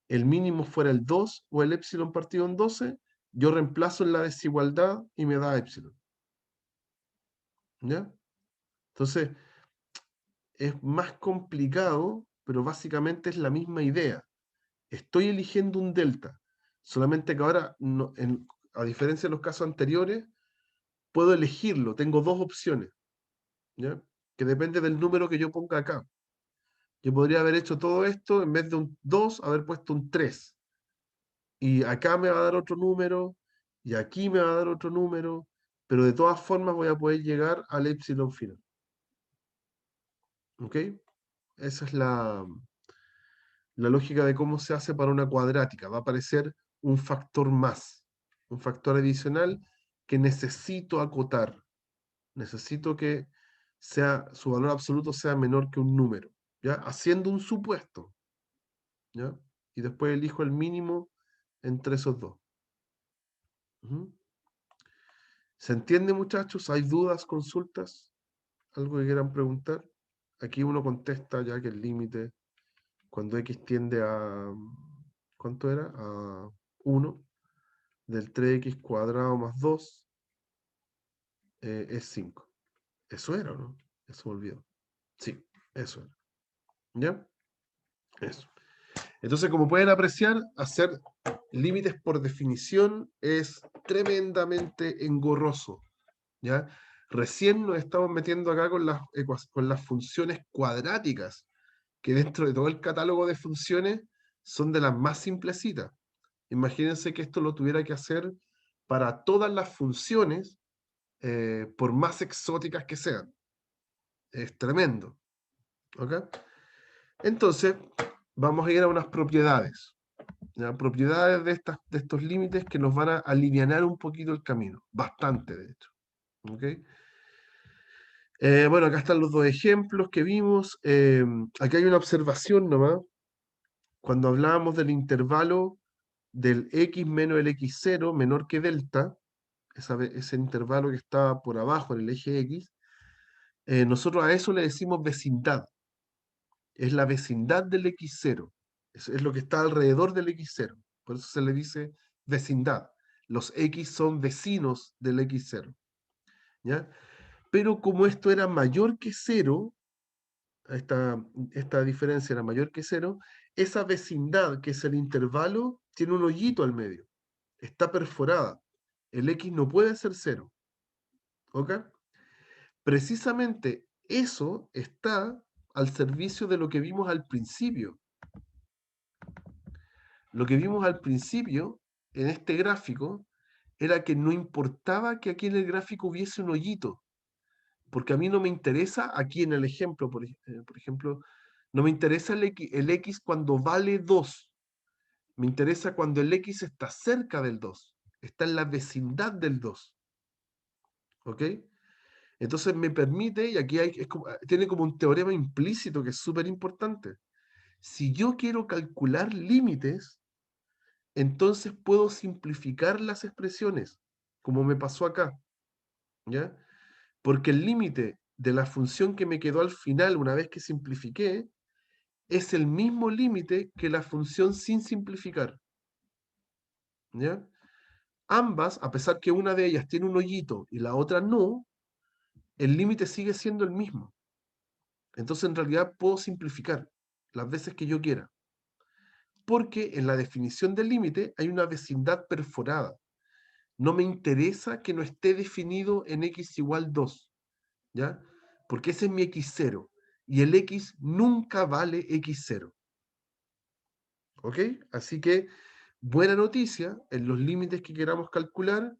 el mínimo fuera el 2 o el epsilon partido en 12, yo reemplazo en la desigualdad y me da epsilon. ¿Ya? Entonces, es más complicado, pero básicamente es la misma idea. Estoy eligiendo un delta, solamente que ahora, a diferencia de los casos anteriores, puedo elegirlo, tengo dos opciones, ¿ya? Que depende del número que yo ponga acá. Yo podría haber hecho todo esto, en vez de un 2, haber puesto un 3. Y acá me va a dar otro número, y aquí me va a dar otro número, pero de todas formas voy a poder llegar al epsilon final. ¿Ok? Esa es la lógica de cómo se hace para una cuadrática. Va a aparecer un factor más, un factor adicional que necesito acotar. Necesito que su valor absoluto sea menor que un número, ¿ya? Haciendo un supuesto, ¿ya? Y después elijo el mínimo entre esos dos. Ujú. ¿Se entiende, muchachos? ¿Hay dudas, consultas? ¿Algo que quieran preguntar? Aquí uno contesta ya que el límite, cuando x tiende a... ¿Cuánto era? A 1, del 3x cuadrado más 2, es 5. ¿Eso era o no? Eso me olvidó. Sí, eso era. ¿Ya? Eso. Entonces, como pueden apreciar, hacer límites por definición es tremendamente engorroso, ¿ya? Recién nos estamos metiendo acá con las funciones cuadráticas, que dentro de todo el catálogo de funciones son de las más simplecitas. Imagínense que esto lo tuviera que hacer para todas las funciones, por más exóticas que sean. Es tremendo. ¿Ok? Entonces, vamos a ir a unas propiedades. ¿Ya? Propiedades de estos límites que nos van a alivianar un poquito el camino. Bastante, de hecho. ¿Ok? Bueno, acá están los dos ejemplos que vimos. Aquí hay una observación nomás. Cuando hablábamos del intervalo del x menos el x0 menor que delta, ese intervalo que está por abajo en el eje x, nosotros a eso le decimos vecindad. Es la vecindad del x0. Es lo que está alrededor del x0. Por eso se le dice vecindad. Los x son vecinos del x0. ¿Ya? Pero como esto era mayor que 0, esta diferencia era mayor que 0, esa vecindad, que es el intervalo, tiene un hoyito al medio. Está perforada. El x no puede ser 0. ¿Ok? Precisamente eso está al servicio de lo que vimos al principio. Lo que vimos al principio, en este gráfico, era que no importaba que aquí en el gráfico hubiese un hoyito, porque a mí no me interesa, aquí en el ejemplo, por ejemplo, no me interesa el X cuando vale 2. Me interesa cuando el X está cerca del 2, está en la vecindad del 2. ¿Ok? Entonces me permite, y aquí tiene como un teorema implícito que es súper importante. Si yo quiero calcular límites, entonces puedo simplificar las expresiones, como me pasó acá, ¿ya? Porque el límite de la función que me quedó al final, una vez que simplifiqué, es el mismo límite que la función sin simplificar, ¿ya? Ambas, a pesar que una de ellas tiene un hoyito y la otra no, el límite sigue siendo el mismo. Entonces, en realidad, puedo simplificar las veces que yo quiera. Porque en la definición del límite hay una vecindad perforada. No me interesa que no esté definido en x igual 2, ¿ya? Porque ese es mi x0. Y el x nunca vale x0. ¿Ok? Así que, buena noticia, en los límites que queramos calcular,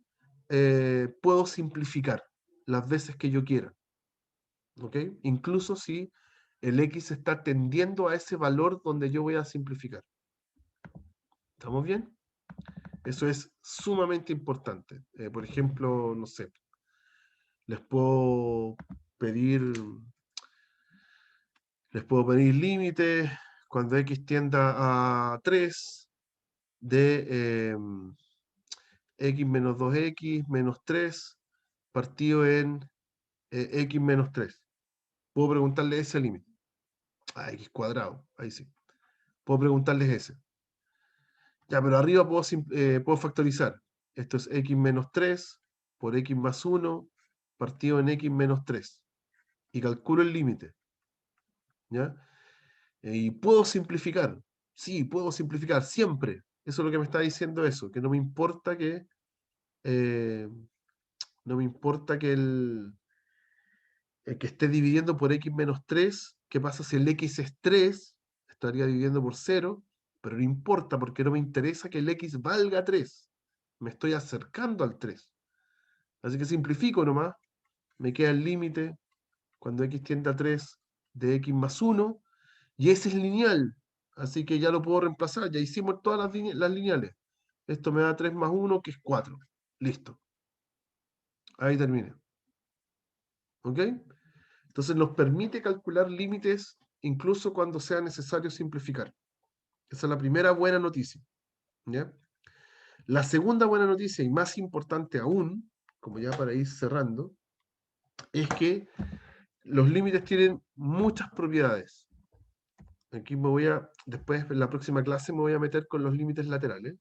puedo simplificar las veces que yo quiera. ¿Ok? Incluso si el x está tendiendo a ese valor donde yo voy a simplificar. ¿Estamos bien? Eso es sumamente importante. Por ejemplo, no sé, les puedo pedir, límites cuando x tienda a 3 de x menos 2x menos 3 partido en x menos 3. Puedo preguntarle ese límite. X cuadrado, ahí sí. Puedo preguntarles ese. Ya, pero arriba puedo factorizar. Esto es x menos 3 por x más 1 partido en x menos 3. Y calculo el límite. ¿Ya? Y puedo simplificar. Sí, puedo simplificar siempre. Eso es lo que me está diciendo eso, que no me importa que no me importa que que esté dividiendo por x menos 3. ¿Qué pasa si el x es 3? Estaría dividiendo por 0, pero no importa porque no me interesa que el x valga 3. Me estoy acercando al 3. Así que simplifico nomás. Me queda el límite cuando x tiende a 3 de x más 1. Y ese es lineal. Así que ya lo puedo reemplazar. Ya hicimos todas las lineales. Esto me da 3 más 1, que es 4. Listo. Ahí terminé. ¿Ok? Entonces nos permite calcular límites incluso cuando sea necesario simplificar. Esa es la primera buena noticia. ¿Ya? La segunda buena noticia, y más importante aún, como ya para ir cerrando, es que los límites tienen muchas propiedades. Aquí después en la próxima clase me voy a meter con los límites laterales.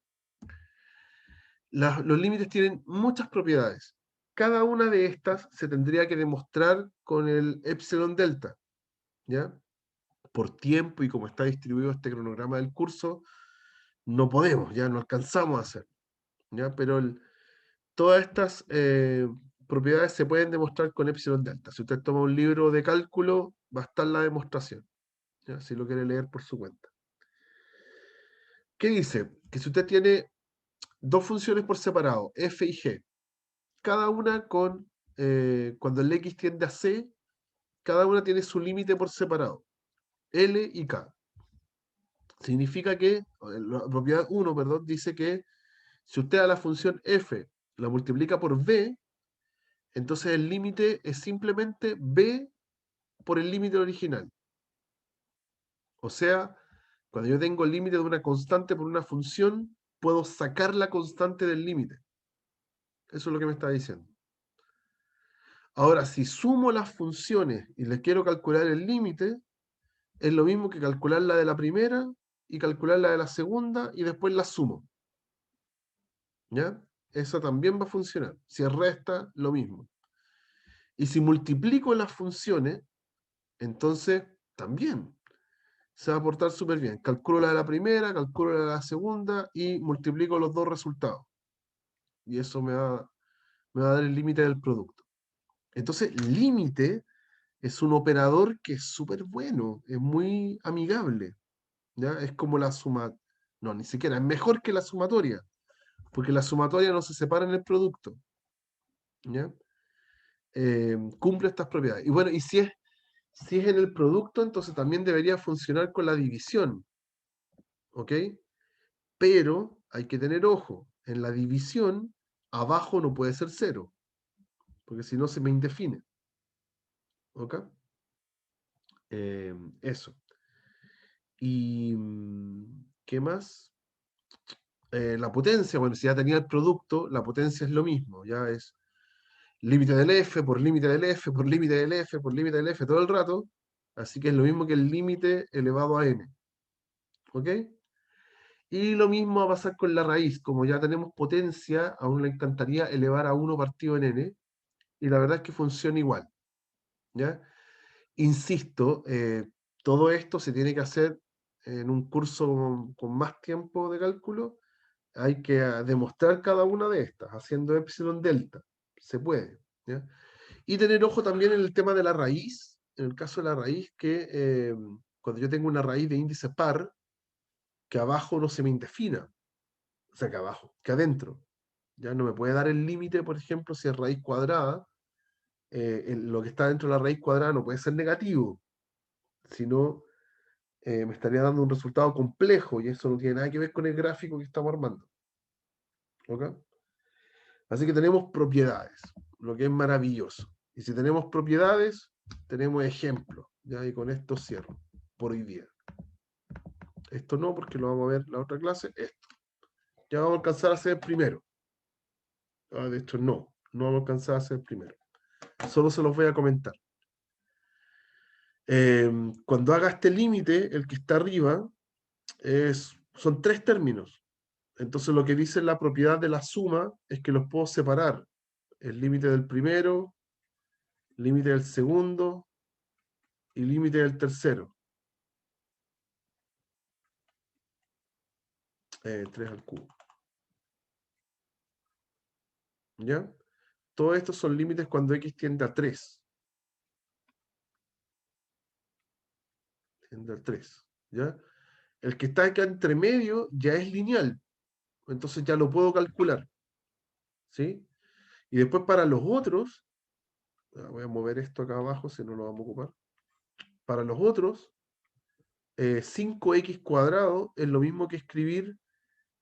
Los límites tienen muchas propiedades. Cada una de estas se tendría que demostrar con el epsilon delta, ¿ya? Por tiempo y como está distribuido este cronograma del curso, no podemos, ya no alcanzamos a hacer, ¿ya? Pero todas estas propiedades se pueden demostrar con epsilon delta. Si usted toma un libro de cálculo, va a estar la demostración, ¿ya? Si lo quiere leer por su cuenta. ¿Qué dice? Que si usted tiene dos funciones por separado, f y g, cada una cuando el x tiende a c, cada una tiene su límite por separado, L y K. Significa que, la propiedad 1, perdón, dice que si usted a la función f la multiplica por b, entonces el límite es simplemente b por el límite original. O sea, cuando yo tengo el límite de una constante por una función, puedo sacar la constante del límite. Eso es lo que me está diciendo. Ahora, si sumo las funciones y les quiero calcular el límite, es lo mismo que calcular la de la primera y calcular la de la segunda y después la sumo. ¿Ya? Eso también va a funcionar. Si resta, lo mismo. Y si multiplico las funciones, entonces también se va a portar súper bien. Calculo la de la primera, calculo la de la segunda y multiplico los dos resultados. Y eso me va a dar el límite del producto. Entonces, límite es un operador que es súper bueno, es muy amigable. ¿Ya? Es como la suma. No, ni siquiera, es mejor que la sumatoria, porque la sumatoria no se separa en el producto. ¿Ya? cumple estas propiedades. Y bueno, y si es en el producto, entonces también debería funcionar con la división. ¿Ok? Pero hay que tener ojo, en la división, abajo no puede ser 0, porque si no se me indefine. ¿Ok? Eso. ¿Y qué más? La potencia, bueno, si ya tenía el producto, la potencia es lo mismo, ya es límite del f por límite del f por límite del f por límite del f todo el rato, así que es lo mismo que el límite elevado a n. ¿Ok? Y lo mismo va a pasar con la raíz, como ya tenemos potencia, aún le encantaría elevar a 1 partido en n, y la verdad es que funciona igual. ¿Ya? Insisto, todo esto se tiene que hacer en un curso con más tiempo de cálculo. Hay que demostrar cada una de estas, haciendo epsilon delta. Se puede. ¿Ya? Y tener ojo también en el tema de la raíz. En el caso de la raíz, que cuando yo tengo una raíz de índice par, que abajo no se me indefina. O sea, que abajo, que adentro. Ya no me puede dar el límite, por ejemplo, si es raíz cuadrada. Lo que está dentro de la raíz cuadrada no puede ser negativo, sino me estaría dando un resultado complejo y eso no tiene nada que ver con el gráfico que estamos armando. ¿Ok? Así que tenemos propiedades, lo que es maravilloso. Y si tenemos propiedades, tenemos ejemplos. ¿Ya? Y con esto cierro por hoy día. Esto no, porque lo vamos a ver en la otra clase. Esto. Ya vamos a alcanzar a hacer primero. De hecho, no vamos a alcanzar a hacer primero. Solo se los voy a comentar. Cuando haga este límite, el que está arriba, son 3 términos. Entonces lo que dice la propiedad de la suma es que los puedo separar. El límite del primero, límite del segundo y límite del tercero. 3 al cubo. ¿Ya? Todos estos son límites cuando x tiende a 3. Tiende a 3. ¿Ya? El que está acá entre medio ya es lineal. Entonces ya lo puedo calcular. ¿Sí? Y después para los otros, voy a mover esto acá abajo, si no lo vamos a ocupar. Para los otros, 5x cuadrado es lo mismo que escribir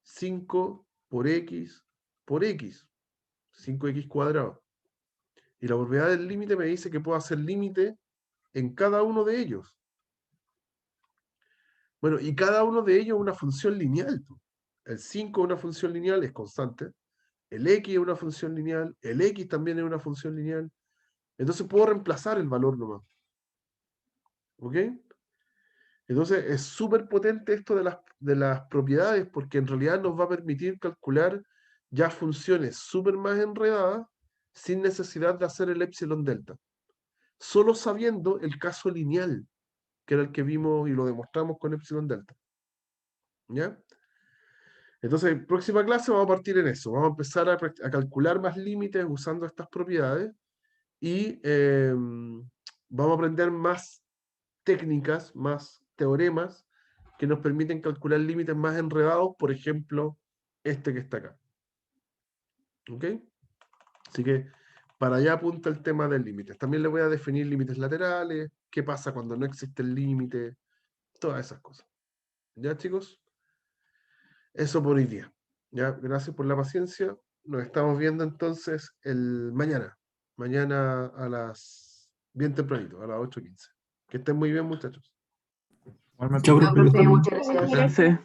5 por x por x. 5x cuadrado. Y la propiedad del límite me dice que puedo hacer límite en cada uno de ellos. Bueno, y cada uno de ellos es una función lineal. El 5 es una función lineal, es constante. El x es una función lineal. El x también es una función lineal. Entonces puedo reemplazar el valor nomás. ¿Ok? Entonces es súper potente esto de las propiedades porque en realidad nos va a permitir calcular ya funciones súper más enredadas sin necesidad de hacer el epsilon delta. Solo sabiendo el caso lineal, que era el que vimos y lo demostramos con epsilon delta. ¿Ya? Entonces, próxima clase vamos a partir en eso. Vamos a empezar a calcular más límites usando estas propiedades y vamos a aprender más técnicas, más teoremas que nos permiten calcular límites más enredados, por ejemplo, este que está acá. ¿Ok? Así que para allá apunta el tema de límites. También le voy a definir límites laterales, qué pasa cuando no existe el límite, todas esas cosas. ¿Ya, chicos? Eso por hoy día. Ya, gracias por la paciencia. Nos estamos viendo entonces el mañana. Mañana a las bien tempranito, a las 8:15. Que estén muy bien, muchachos.
Igualmente,
Chao,
profe, que
profe,
esté bien.
muchas gracias.